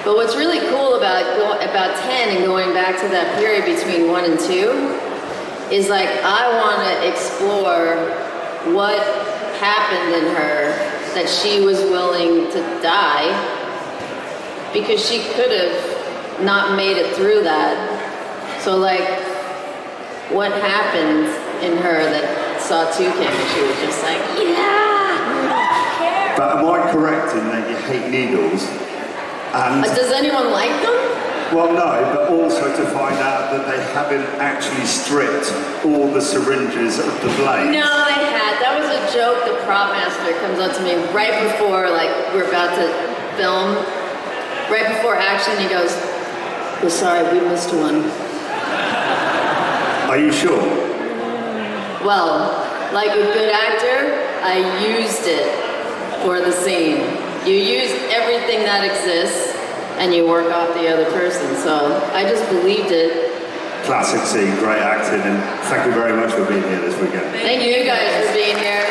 Speaker 12: But what's really cool about 10 and going back to that period between 1 and 2 is like I want to explore what happened in her that she was willing to die because she could have not made it through that. So like what happened in her that saw 2 came and she was just like, yeah!
Speaker 13: But am I correct in that you hate needles? And
Speaker 12: does anyone like them?
Speaker 13: well, no, but also to find out that they haven't actually stripped all the syringes of the blade.
Speaker 12: No, they had. That was a joke. The prop master comes up to me right before, like, we're about to film. Right before action, he goes, "We're sorry, we missed one."
Speaker 13: Are you sure?
Speaker 12: Well, like a good actor, I used it for the scene. You use everything that exists and you work off the other person. So I just believed it.
Speaker 13: Classic scene, great acting, and thank you very much for being here this weekend.
Speaker 12: Thank you guys for being here.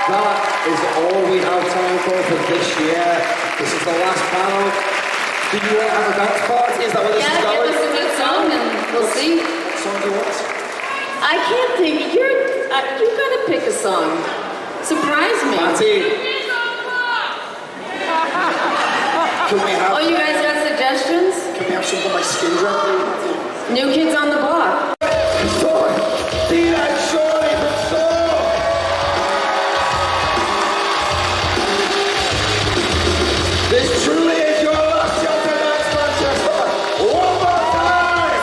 Speaker 9: That is all we have time for this year. This is the last panel. Do you want to have a dance party? Is that where this is going?
Speaker 12: Give us a good song and we'll see.
Speaker 9: What song do you want?
Speaker 12: I can't think. You gotta pick a song. Surprise me.
Speaker 9: Matty. Can we have,
Speaker 12: you guys got suggestions?
Speaker 9: Can we have something like Skin Drop?
Speaker 12: New Kids on the Block.
Speaker 9: This truly is your last shot tonight, Manchester. One more time.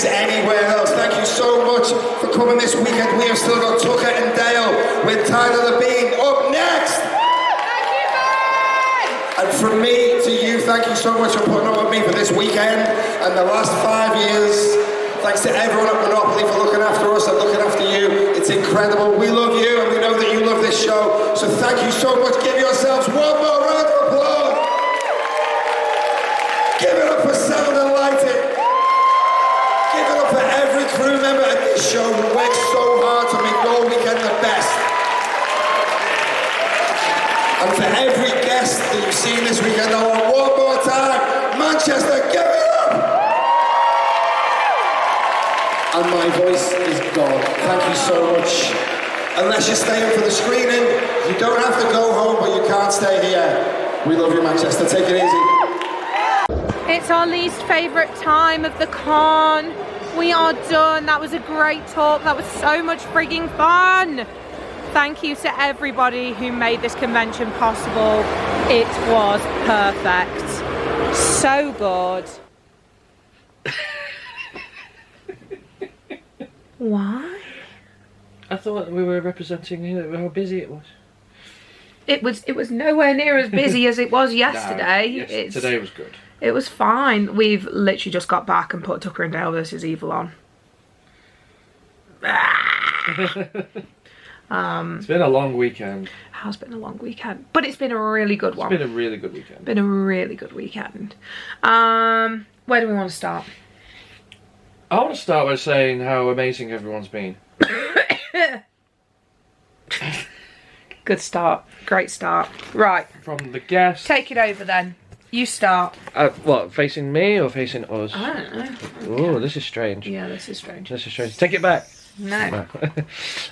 Speaker 9: Anywhere else. Thank you so much for coming this weekend. We have still got Tucker and Dale with Tyler Bean up next.
Speaker 2: Thank you, Ben!
Speaker 9: And from me to you, thank you so much for putting up with me for this weekend and the last 5 years. Thanks to everyone at Monopoly for looking after us and looking after you. It's incredible. We love you and we know that you love this show. So thank you so much. Give yourselves one more round of applause. Give it up for Sound and Lighting. Give it up for every crew member at this show who works so hard to make your weekend the best. And for every guest that you've seen this weekend, I want one more time, Manchester, give it up! And my voice is gone. Thank you so much. Unless you're staying for the screening, you don't have to go home, but you can't stay here. We love you, Manchester. Take it easy.
Speaker 2: It's our least favourite time of the con. We are done. That was a great talk. That was so much frigging fun. Thank you to everybody who made this convention possible. It was perfect. So good. Why?
Speaker 3: I thought we were representing how busy it was.
Speaker 2: It was nowhere near as busy as it was yesterday.
Speaker 3: No, today was good.
Speaker 2: It was fine. We've literally just got back and put Tucker and Dale vs. Evil on.
Speaker 3: It's been a long weekend.
Speaker 2: It has been a long weekend, but it's been a really good one.
Speaker 3: It's been a really good weekend.
Speaker 2: Been a really good weekend. Where do we want to start?
Speaker 3: I want to start by saying how amazing everyone's been.
Speaker 2: Good start. Great start. Right.
Speaker 3: From the guests.
Speaker 2: Take it over then. You start.
Speaker 3: What, facing me or facing us?
Speaker 2: I don't know.
Speaker 3: Oh, this is strange.
Speaker 2: Yeah, this is strange.
Speaker 3: This is strange. Take it back.
Speaker 2: No.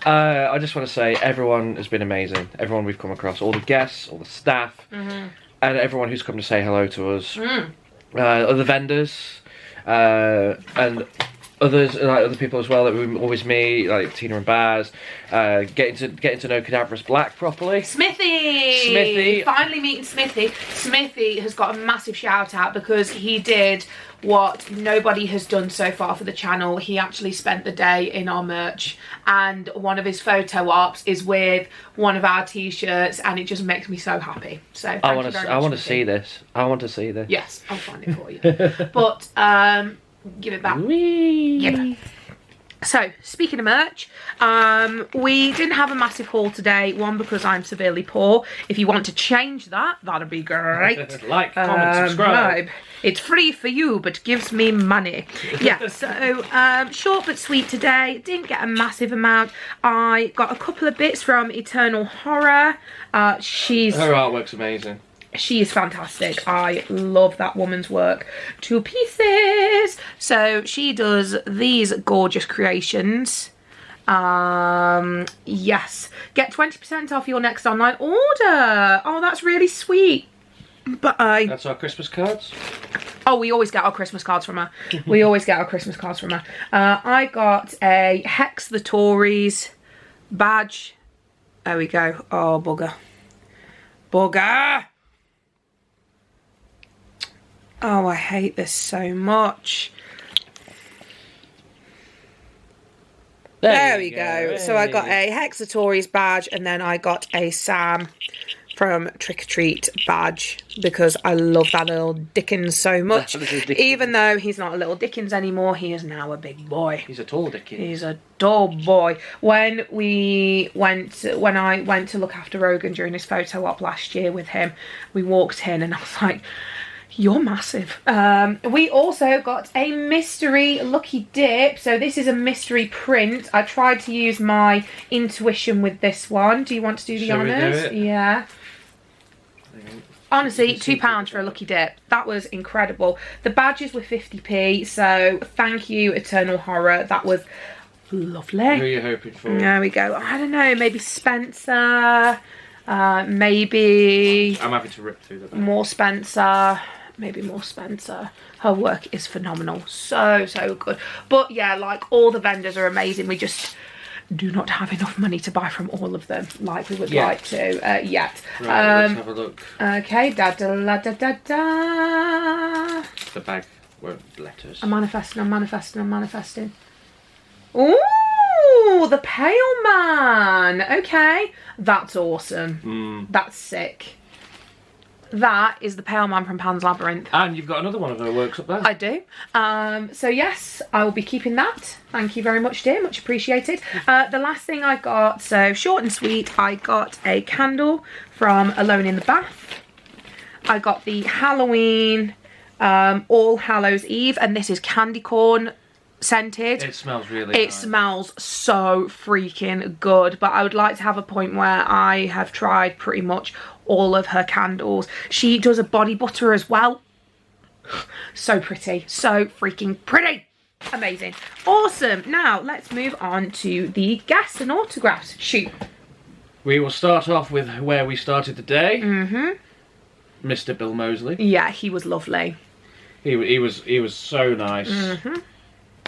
Speaker 3: I just want to say everyone has been amazing. Everyone we've come across, all the guests, all the staff, and everyone who's come to say hello to us. Other vendors, and others, like other people as well that we always meet, like Tina and Baz. Getting to know Cadaverous Black properly.
Speaker 2: Smithy! Finally meeting Smithy. Smithy has got a massive shout out because he did what nobody has done so far for the channel. He actually spent the day in our merch, and one of his photo ops is with one of our t-shirts, and it just makes me so happy. So
Speaker 3: I want to see this. I want to see this.
Speaker 2: Yes, I'll find it for you. But give it back. Yep. So, speaking of merch, we didn't have a massive haul today. One, because I'm severely poor. If you want to change that, that'd be great.
Speaker 3: Like, comment, subscribe.
Speaker 2: It's free for you, but gives me money. Yeah, so short but sweet today. Didn't get a massive amount. I got a couple of bits from Eternal Horror.
Speaker 3: Her artwork's amazing.
Speaker 2: She is fantastic. I love that woman's work to pieces. So she does these gorgeous creations. Yes. Get 20% off your next online order. Oh, that's really sweet. But
Speaker 3: that's our Christmas cards.
Speaker 2: Oh, we always get our Christmas cards from her. We always get our Christmas cards from her. I got a Hex the Tories badge. There we go. Oh, bugger. Bugger! Oh, I hate this so much. There we go. So I got a Hexatories badge, and then I got a Sam from Trick or Treat badge because I love that little Dickens so much. Even though he's not a little Dickens anymore, he is now a big boy.
Speaker 3: He's a tall Dickens.
Speaker 2: He's a tall boy. When I went to look after Rogan during his photo op last year with him, we walked in and I was like, you're massive. We also got a mystery lucky dip. So this is a mystery print. I tried to use my intuition with this one. Do you want to do the honours? Yeah. Honestly, £2 for a lucky dip. That was incredible. The badges were 50p. So thank you, Eternal Horror. That was lovely.
Speaker 3: Who are you hoping for?
Speaker 2: There we go. I don't know. Maybe Spencer. Maybe.
Speaker 3: I'm happy to rip through the bag.
Speaker 2: More Spencer. Maybe more Spencer. Her work is phenomenal. So good. But yeah, like, all the vendors are amazing. We just do not have enough money to buy from all of them like we would like to yet.
Speaker 3: Right, let's have a look.
Speaker 2: Okay, da da da da da da.
Speaker 3: The bag won't let us.
Speaker 2: I'm manifesting. Ooh, the Pale Man. Okay, that's awesome. That's sick. That is the Pale Man from Pan's Labyrinth.
Speaker 3: And you've got another one of her works up there.
Speaker 2: I do. So yes, I will be keeping that. Thank you very much, dear. Much appreciated. The last thing I got, so short and sweet, I got a candle from Alone in the Bath. I got the Halloween All Hallows Eve, and this is candy corn scented.
Speaker 3: It smells really
Speaker 2: nice. It
Speaker 3: nice.
Speaker 2: smells so freaking good, but I would like to have a point where I have tried pretty much all of her candles. She does a body butter as well. So pretty, so freaking pretty. Amazing. Awesome. Now let's move on to the guests and autographs. Shoot.
Speaker 3: We will start off with where we started the day. Mr. Bill Mosley.
Speaker 2: Yeah, he was lovely.
Speaker 3: He was so nice.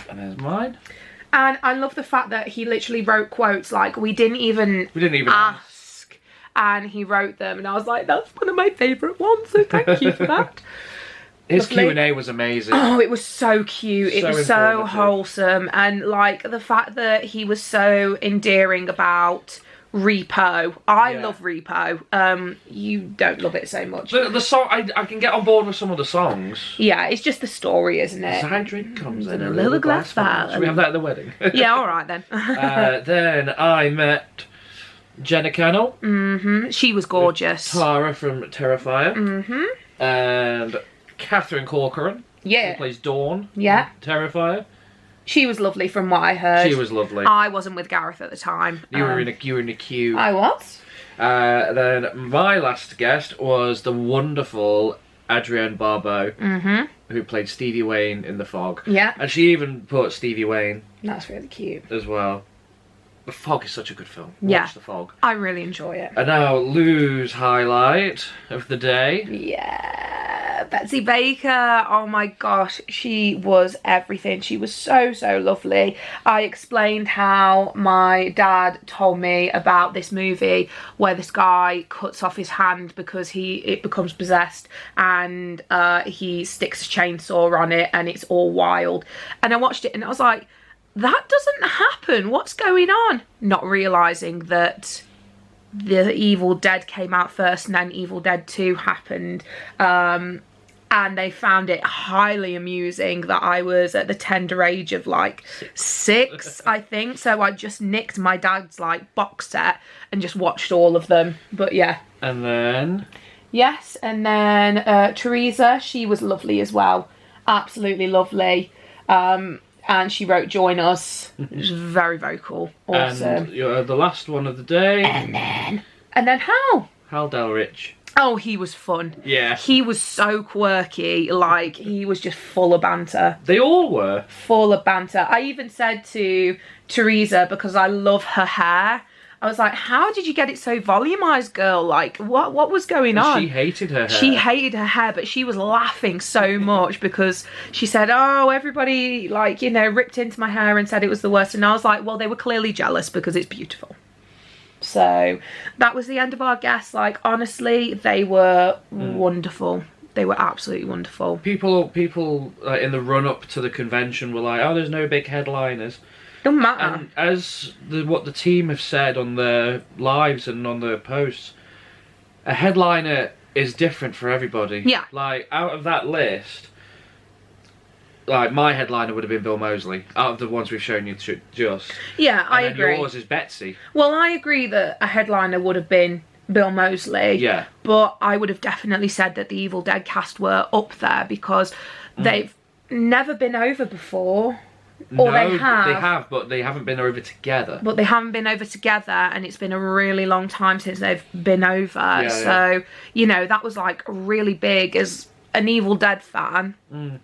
Speaker 3: And there's mine.
Speaker 2: And I love the fact that he literally wrote quotes, like, we didn't even ask, and he wrote them, and I was like, that's one of my favourite ones, so thank you for that.
Speaker 3: His Q&A was amazing.
Speaker 2: Oh, it was so cute. It was so wholesome, and like the fact that he was so endearing about Repo. I love Repo. You don't love it so much.
Speaker 3: The song, I can get on board with some of the songs.
Speaker 2: Yeah, it's just the story, isn't it?
Speaker 3: Cydric comes in a
Speaker 2: little glass vial.
Speaker 3: Should we have that at the wedding?
Speaker 2: Yeah, all right then.
Speaker 3: Then I met Jenna Cannell.
Speaker 2: She was gorgeous.
Speaker 3: Tara from Terrifier. And Catherine Corcoran.
Speaker 2: Yeah.
Speaker 3: Who plays Dawn.
Speaker 2: Yeah.
Speaker 3: Terrifier.
Speaker 2: She was lovely from what I heard.
Speaker 3: She was lovely.
Speaker 2: I wasn't with Gareth at the time.
Speaker 3: You were in a queue.
Speaker 2: I was.
Speaker 3: Then my last guest was the wonderful Adrienne Barbeau, who played Stevie Wayne in The Fog.
Speaker 2: Yeah.
Speaker 3: And she even put Stevie Wayne.
Speaker 2: That's really cute.
Speaker 3: As well. The Fog is such a good film.
Speaker 2: Yeah.
Speaker 3: Watch The Fog.
Speaker 2: I really enjoy it.
Speaker 3: And now Lou's highlight of the day.
Speaker 2: Yeah, Betsy Baker. Oh my gosh, she was everything. She was so lovely. I explained how my dad told me about this movie where this guy cuts off his hand because it becomes possessed, and he sticks a chainsaw on it and it's all wild. And I watched it and I was like, that doesn't happen. What's going on? Not realising that the Evil Dead came out first and then Evil Dead 2 happened. And they found it highly amusing that I was at the tender age of like 6, I think. So I just nicked my dad's like box set and just watched all of them. But yeah.
Speaker 3: And then?
Speaker 2: Yes, and then Teresa, she was lovely as well. Absolutely lovely. And she wrote "Join Us." It was very cool. Awesome.
Speaker 3: And you're the last one of the day.
Speaker 2: And then Hal
Speaker 3: Delrich.
Speaker 2: Oh, he was fun.
Speaker 3: Yeah.
Speaker 2: He was so quirky. Like, he was just full of banter.
Speaker 3: They all were.
Speaker 2: Full of banter. I even said to Teresa, because I love her hair, I was like, how did you get it so volumized, girl? Like, what was going on?
Speaker 3: She hated her hair.
Speaker 2: She hated her hair, but she was laughing so much because she said, oh, everybody, like, you know, ripped into my hair and said it was the worst. And I was like, well, they were clearly jealous because it's beautiful. So that was the end of our guests. Like, honestly, they were wonderful. They were absolutely wonderful.
Speaker 3: People in the run-up to the convention were like, oh, there's no big headliners.
Speaker 2: Don't matter.
Speaker 3: And as what the team have said on their lives and on their posts, a headliner is different for everybody.
Speaker 2: Yeah.
Speaker 3: Like, out of that list, like, my headliner would have been Bill Moseley, out of the ones we've shown you just.
Speaker 2: Yeah, I agree.
Speaker 3: Yours is Betsy.
Speaker 2: Well, I agree that a headliner would have been Bill Moseley.
Speaker 3: Yeah.
Speaker 2: But I would have definitely said that the Evil Dead cast were up there because they've never been over before. Or
Speaker 3: no,
Speaker 2: they have,
Speaker 3: but they haven't been over together.
Speaker 2: But they haven't been over together, and it's been a really long time since they've been over.
Speaker 3: Yeah,
Speaker 2: so, you know, that was like really big as an Evil Dead fan.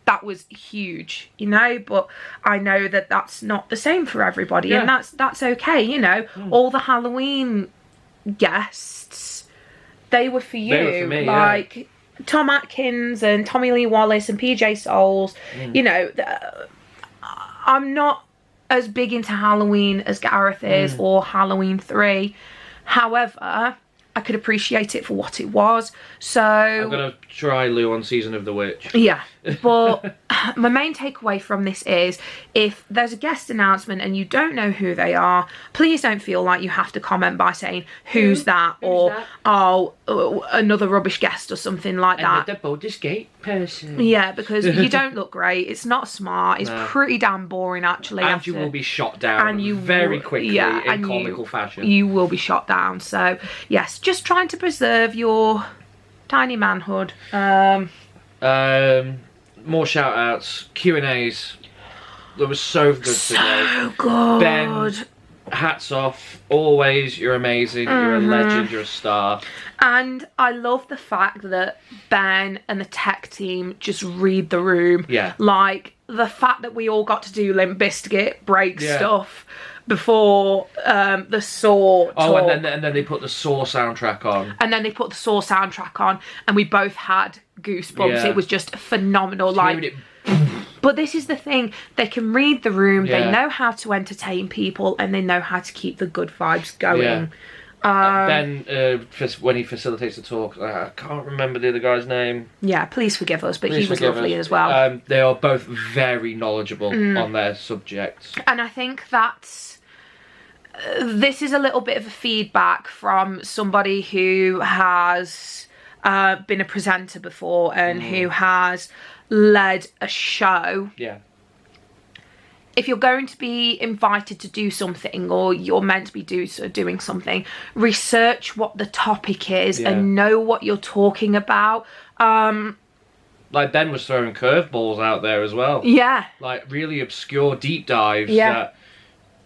Speaker 2: That was huge, you know. But I know that that's not the same for everybody, and that's okay, you know. All the Halloween guests, they were for you.
Speaker 3: They were for me,
Speaker 2: like Tom Atkins and Tommy Lee Wallace and PJ Souls, you know. I'm not as big into Halloween as Gareth is, or Halloween 3. However, I could appreciate it for what it was. So
Speaker 3: I'm going to try Lou on Season of the Witch.
Speaker 2: Yeah, but my main takeaway from this is, if there's a guest announcement and you don't know who they are, please don't feel like you have to comment by saying, who's that? Or, oh, another rubbish guest or something like that.
Speaker 3: Another Baldur's Gate person.
Speaker 2: Yeah, because you don't look great. It's not smart. It's pretty damn boring, actually.
Speaker 3: And you will be shot down very quickly in comical fashion.
Speaker 2: You will be shot down. So, yes, just trying to preserve your tiny manhood.
Speaker 3: More shout outs, Q&As. That was so good today.
Speaker 2: So good.
Speaker 3: Ben, hats off. Always, you're amazing. You're a legend. You're a star.
Speaker 2: And I love the fact that Ben and the tech team just read the room.
Speaker 3: Yeah.
Speaker 2: Like, the fact that we all got to do Limp Bizkit break stuff before the Saw talk.
Speaker 3: And then they put the Saw soundtrack on.
Speaker 2: And then they put the Saw soundtrack on, and we both had goosebumps.
Speaker 3: Yeah.
Speaker 2: It was just phenomenal. But this is the thing, they can read the room, they know how to entertain people, and they know how to keep the good vibes going.
Speaker 3: Ben, when he facilitates the talk, I can't remember the other guy's name.
Speaker 2: Yeah, please forgive us, but he was lovely as well.
Speaker 3: They are both very knowledgeable on their subjects.
Speaker 2: And I think that's this is a little bit of a feedback from somebody who has been a presenter before and who has led a show.
Speaker 3: Yeah.
Speaker 2: If you're going to be invited to do something, or you're meant to be doing something, research what the topic is and know what you're talking about.
Speaker 3: Like Ben was throwing curveballs out there as well.
Speaker 2: Yeah.
Speaker 3: Like really obscure deep dives that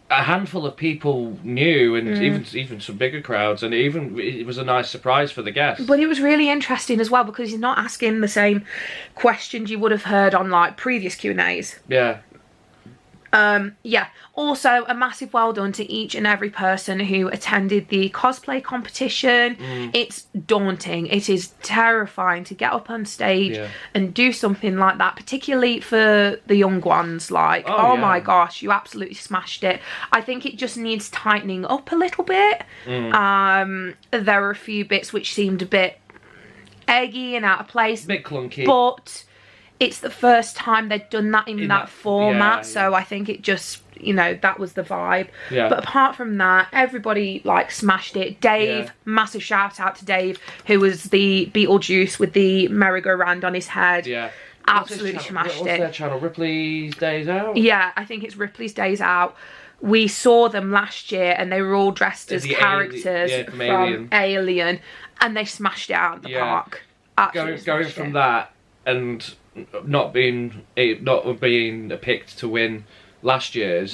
Speaker 3: a handful of people knew, and even some bigger crowds, and it was a nice surprise for the guests.
Speaker 2: But it was really interesting as well, because he's not asking the same questions you would have heard on like previous Q&As.
Speaker 3: Yeah.
Speaker 2: Yeah, also a massive well done to each and every person who attended the cosplay competition. It's daunting, it is terrifying to get up on stage and do something like that, particularly for the young ones. Like, oh my gosh, you absolutely smashed it. I think it just needs tightening up a little bit. There are a few bits which seemed a bit eggy and out of place,
Speaker 3: a bit clunky,
Speaker 2: but it's the first time they'd done that in that format, so I think it just, you know, that was the vibe. But apart from that, everybody like smashed it. Dave, massive shout out to Dave, who was the Beetlejuice with the merry-go-round on his head. Absolutely smashed it.
Speaker 3: What's their channel? Ripley's Days Out?
Speaker 2: Yeah, I think it's Ripley's Days Out. We saw them last year and they were all dressed as characters from Alien, and they smashed it out of the park.
Speaker 3: Going from that and not being picked to win last year's,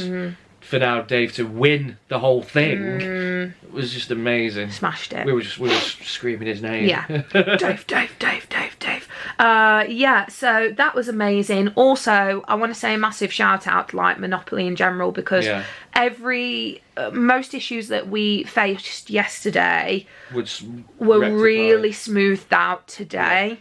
Speaker 3: for now Dave to win the whole thing was just amazing.
Speaker 2: Smashed it.
Speaker 3: We were screaming his name.
Speaker 2: Yeah. Dave. Yeah, so that was amazing. Also, I want to say a massive shout out to like Monopoly in general, because most issues that we faced yesterday were really smoothed out today.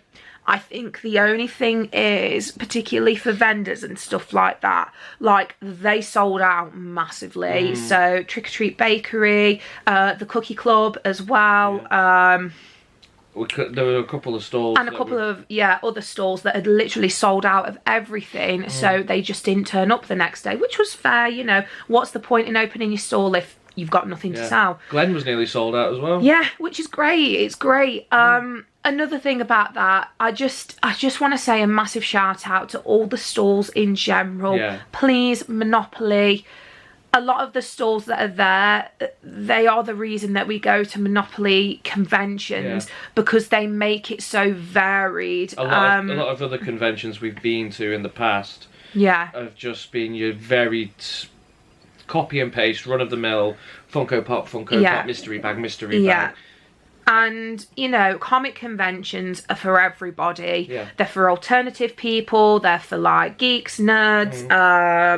Speaker 2: I think the only thing is, particularly for vendors and stuff like that, like they sold out massively. So Trick or Treat Bakery, the Cookie Club as well.
Speaker 3: There were a couple of stalls.
Speaker 2: And a couple of, other stalls that had literally sold out of everything. So they just didn't turn up the next day, which was fair, you know. What's the point in opening your stall if you've got nothing to sell?
Speaker 3: Glenn was nearly sold out as well.
Speaker 2: Yeah, which is great. It's great. Another thing about that, I just want to say a massive shout out to all the stalls in general. Please, Monopoly. A lot of the stalls that are there, they are the reason that we go to Monopoly conventions, because they make it so varied.
Speaker 3: A lot of other conventions we've been to in the past have just been your very copy and paste, run of the mill, Funko Pop, mystery bag.
Speaker 2: And, you know, comic conventions are for everybody. They're for alternative people, they're for, like, geeks, nerds.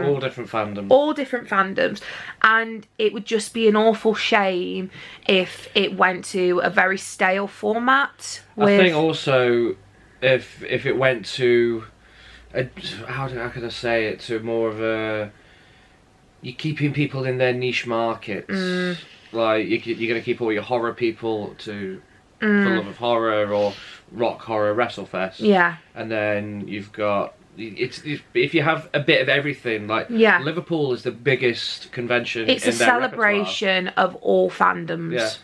Speaker 3: All different fandoms.
Speaker 2: All different fandoms. And it would just be an awful shame if it went to a very stale format.
Speaker 3: I think also, if it went to, how could I say it, to more of a, you're keeping people in their niche markets. Like, you're going to keep all your horror people to the love of horror, or rock horror WrestleFest. And then you've got, if you have a bit of everything, like Liverpool is the biggest convention.
Speaker 2: It's a celebration of all fandoms.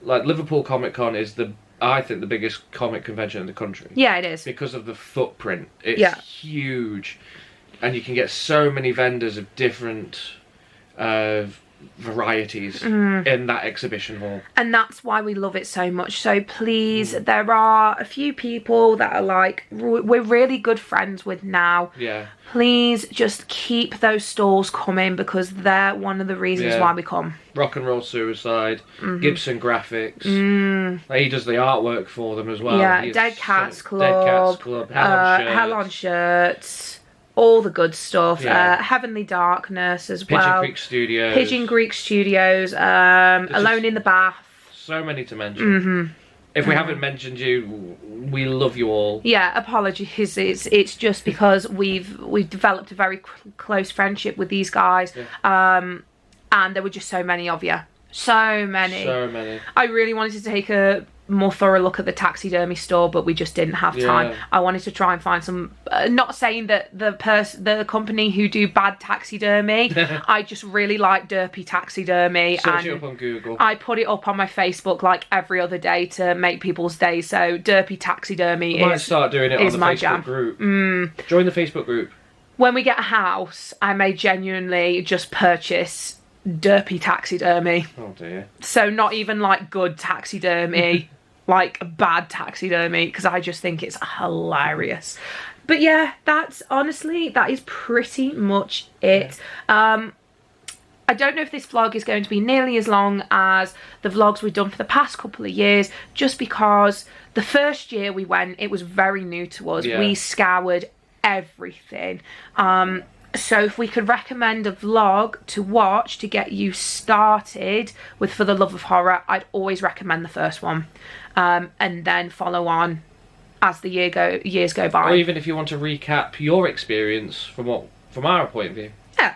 Speaker 3: Like Liverpool Comic Con is I think the biggest comic convention in the country.
Speaker 2: Yeah, it is.
Speaker 3: Because of the footprint. It's huge. And you can get so many vendors of different varieties in that exhibition hall,
Speaker 2: and that's why we love it so much. So please, there are a few people that are like we're really good friends with now. Please just keep those stalls coming, because they're one of the reasons why we come.
Speaker 3: Rock and Roll Suicide, Gibson Graphics, he does the artwork for them as well.
Speaker 2: Dead Cats Club, Hell on Shirts, all the good stuff. Heavenly Darkness as well. Pigeon Creek Studios. Alone in the Bath.
Speaker 3: So many to mention. If we haven't mentioned you, we love you all.
Speaker 2: Apologies. It's just because we've developed a very close friendship with these guys, and there were just so many of you. So many.
Speaker 3: So many.
Speaker 2: I really wanted to take a more thorough look at the taxidermy store, but we just didn't have time. I wanted to try and find some, not saying that the company who do bad taxidermy, I just really like derpy taxidermy.
Speaker 3: Search
Speaker 2: and
Speaker 3: it up on Google.
Speaker 2: I put it up on my Facebook like every other day to make people's days. So derpy taxidermy
Speaker 3: might start doing it on the Facebook group. Join the Facebook group.
Speaker 2: When we get a house, I may genuinely just purchase derpy taxidermy.
Speaker 3: Oh dear.
Speaker 2: So not even like good taxidermy, like bad taxidermy, because I just think it's hilarious. But yeah, that is pretty much it. I don't know if this vlog is going to be nearly as long as the vlogs we've done for the past couple of years, just because the first year we went, it was very new to us. We scoured everything. So if we could recommend a vlog to watch to get you started with For the Love of Horror, I'd always recommend the first one, and then follow on as the years go by.
Speaker 3: Or even if you want to recap your experience from our point of view.
Speaker 2: Yeah.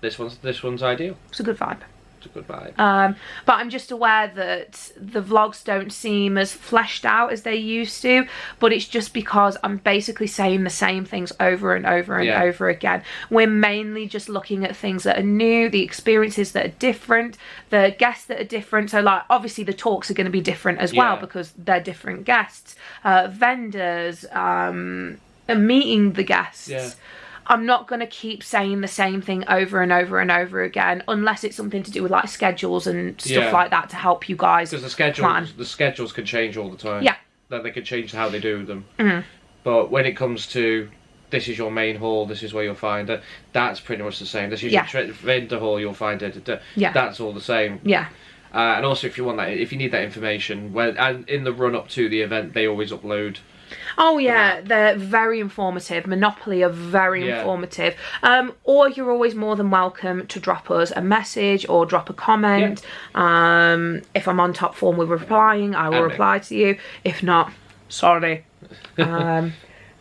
Speaker 3: This one's ideal.
Speaker 2: It's a good vibe.
Speaker 3: It's a good vibe.
Speaker 2: But I'm just aware that the vlogs don't seem as fleshed out as they used to, but it's just because I'm basically saying the same things over and over and over again. We're mainly just looking at things that are new, the experiences that are different, the guests that are different. So like obviously the talks are going to be different as well because they're different guests, vendors, and meeting the guests. I'm not going to keep saying the same thing over and over and over again unless it's something to do with like schedules and stuff like that to help you guys
Speaker 3: because
Speaker 2: plan.
Speaker 3: The schedules can change all the time. That they can change how they do them. But when it comes to this is your main hall, this is where you'll find it, that's pretty much the same. This is your vendor hall, you'll find it. That's all the same. And also if you want that, if you need that information, and in the run up to the event, they always upload.
Speaker 2: Oh yeah, they're very informative. Monopoly are very informative. Or you're always more than welcome to drop us a message or drop a comment. If I'm on top form with replying, I will reply to you. If not, sorry.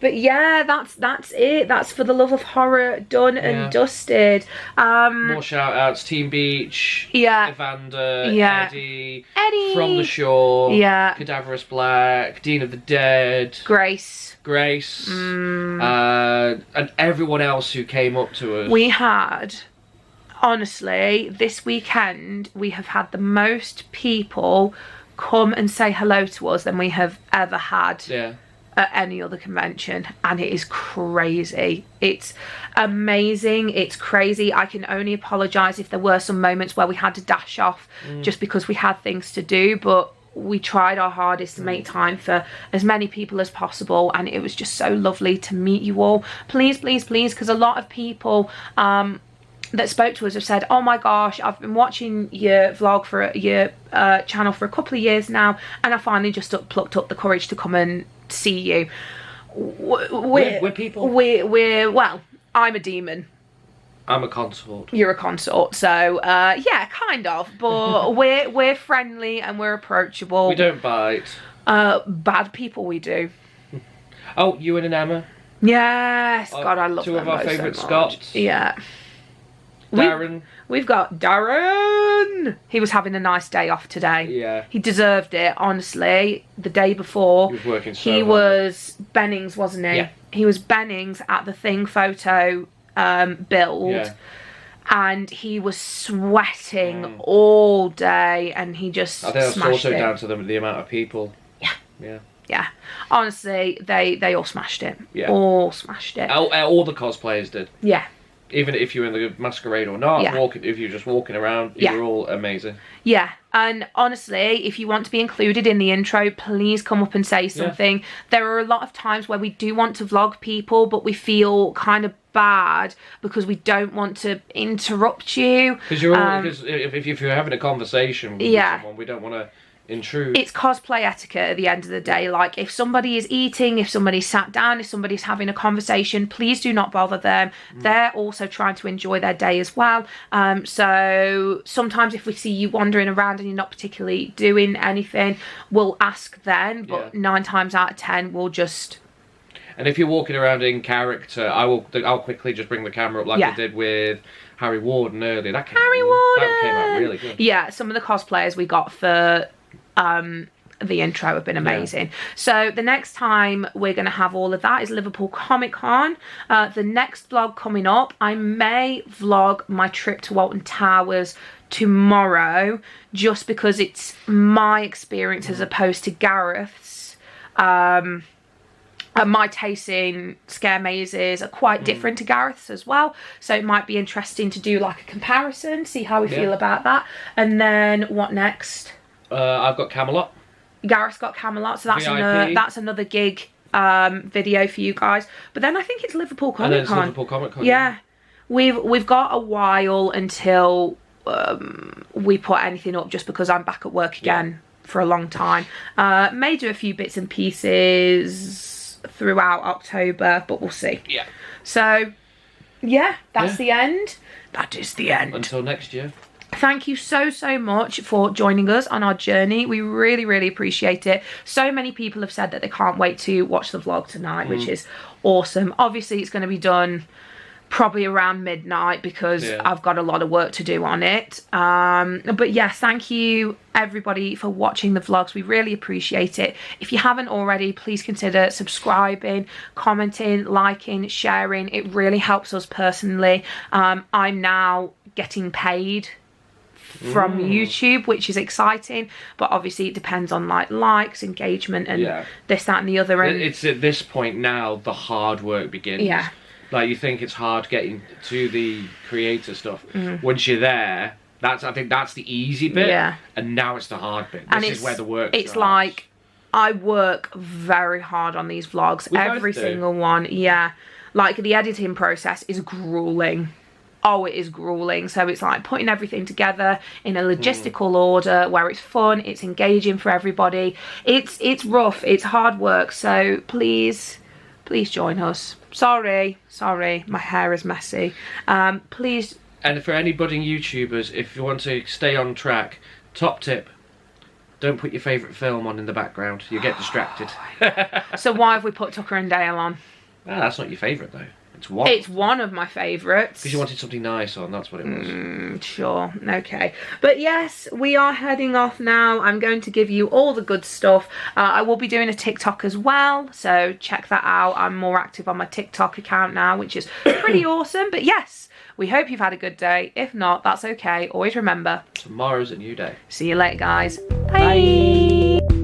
Speaker 2: But yeah, that's it. That's For the Love of Horror done and dusted.
Speaker 3: More shout outs: Team Beach, Evander, Eddie, From the Shore, Cadaverous Black, Dean of the Dead,
Speaker 2: Grace,
Speaker 3: and everyone else who came up to us.
Speaker 2: We had, honestly, this weekend we have had the most people come and say hello to us than we have ever had. At any other convention, and it is crazy. It's amazing. It's crazy. I can only apologize if there were some moments where we had to dash off just because we had things to do, but we tried our hardest to make time for as many people as possible, and it was just so lovely to meet you all. Please, because a lot of people that spoke to us have said, oh my gosh, I've been watching your vlog for your channel for a couple of years now, and I finally just plucked up the courage to come and see you.
Speaker 3: We're people.
Speaker 2: We're well, I'm a demon.
Speaker 3: I'm a consort.
Speaker 2: You're a consort, so yeah, kind of. But we're friendly and we're approachable.
Speaker 3: We don't bite.
Speaker 2: Bad people we do.
Speaker 3: Oh, you and Emma.
Speaker 2: Yes, God, I love
Speaker 3: two
Speaker 2: them
Speaker 3: of our favourite Scots.
Speaker 2: Yeah.
Speaker 3: Darren.
Speaker 2: We've got Darren. He was having a nice day off today.
Speaker 3: Yeah.
Speaker 2: He deserved it, honestly. The day before,
Speaker 3: he was working so
Speaker 2: he
Speaker 3: hard.
Speaker 2: Was Bennings, wasn't he?
Speaker 3: Yeah.
Speaker 2: He was Bennings at the Thing photo build.
Speaker 3: Yeah.
Speaker 2: And he was sweating all day, and he just
Speaker 3: I think that's
Speaker 2: smashed
Speaker 3: also
Speaker 2: it.
Speaker 3: down to the amount of people.
Speaker 2: Yeah. Honestly, they all smashed it.
Speaker 3: Yeah.
Speaker 2: All smashed it.
Speaker 3: All the cosplayers did.
Speaker 2: Yeah.
Speaker 3: Even if you're in the masquerade or not, if you're just walking around, you're all amazing.
Speaker 2: Yeah, and honestly, if you want to be included in the intro, please come up and say something. There are a lot of times where we do want to vlog people, but we feel kind of bad because we don't want to interrupt you.
Speaker 3: Because if you're having a conversation with someone, we don't want to intrude.
Speaker 2: It's cosplay etiquette at the end of the day. Like, if somebody is eating, if somebody's sat down, if somebody's having a conversation, please do not bother them. They're also trying to enjoy their day as well. So sometimes if we see you wandering around and you're not particularly doing anything, we'll ask then, but 9 times out of 10 we'll just...
Speaker 3: And if you're walking around in character, I'll quickly just bring the camera up like I did with Harry Warden earlier. That came out really good.
Speaker 2: Yeah, some of the cosplayers we got for the intro have been amazing. So the next time we're going to have all of that is Liverpool Comic Con. The next vlog coming up, I may vlog my trip to Walton Towers tomorrow, just because it's my experience as opposed to Gareth's. And my tastes in scare mazes are quite different to Gareth's as well, so it might be interesting to do like a comparison, see how we feel about that. And then what next?
Speaker 3: I've got Camelot.
Speaker 2: Gareth's got Camelot, so that's another gig video for you guys. But then I think it's Liverpool Comic Con.
Speaker 3: Liverpool Comic Con.
Speaker 2: Yeah, we've got a while until we put anything up, just because I'm back at work again for a long time. May do a few bits and pieces throughout October, but we'll see.
Speaker 3: Yeah.
Speaker 2: So yeah, that's the end. That is the end.
Speaker 3: Until next year.
Speaker 2: Thank you so much for joining us on our journey. We really appreciate it. So many people have said that they can't wait to watch the vlog tonight, which is awesome. Obviously it's going to be done probably around midnight, because I've got a lot of work to do on it. But yes, thank you everybody for watching the vlogs. We really appreciate it. If you haven't already, please consider subscribing, commenting, liking, sharing. It really helps us personally. I'm now getting paid from YouTube, which is exciting, but obviously it depends on likes, engagement, and this, that and the other. And
Speaker 3: it's at this point now the hard work begins. Like, you think it's hard getting to the creator stuff. Once you're there, I think that's the easy bit. And now it's the hard bit. This is where the work starts.
Speaker 2: It's like, I work very hard on these vlogs. Every single one. Yeah. Like, the editing process is grueling. Oh, it is grueling. So it's like putting everything together in a logistical order where it's fun, it's engaging for everybody. It's rough, it's hard work. So please join us. Sorry, my hair is messy. Please.
Speaker 3: And for any budding YouTubers, if you want to stay on track, top tip: don't put your favourite film on in the background. You get distracted.
Speaker 2: So why have we put Tucker and Dale on?
Speaker 3: That's not your favourite though. It's
Speaker 2: It's one of my favourites.
Speaker 3: Because you wanted something nice on, that's what it was.
Speaker 2: Sure, okay. But yes, we are heading off now. I'm going to give you all the good stuff. I will be doing a TikTok as well, so check that out. I'm more active on my TikTok account now, which is pretty awesome. But yes, we hope you've had a good day. If not, that's okay. Always remember,
Speaker 3: tomorrow's a new day.
Speaker 2: See you later, guys. Bye.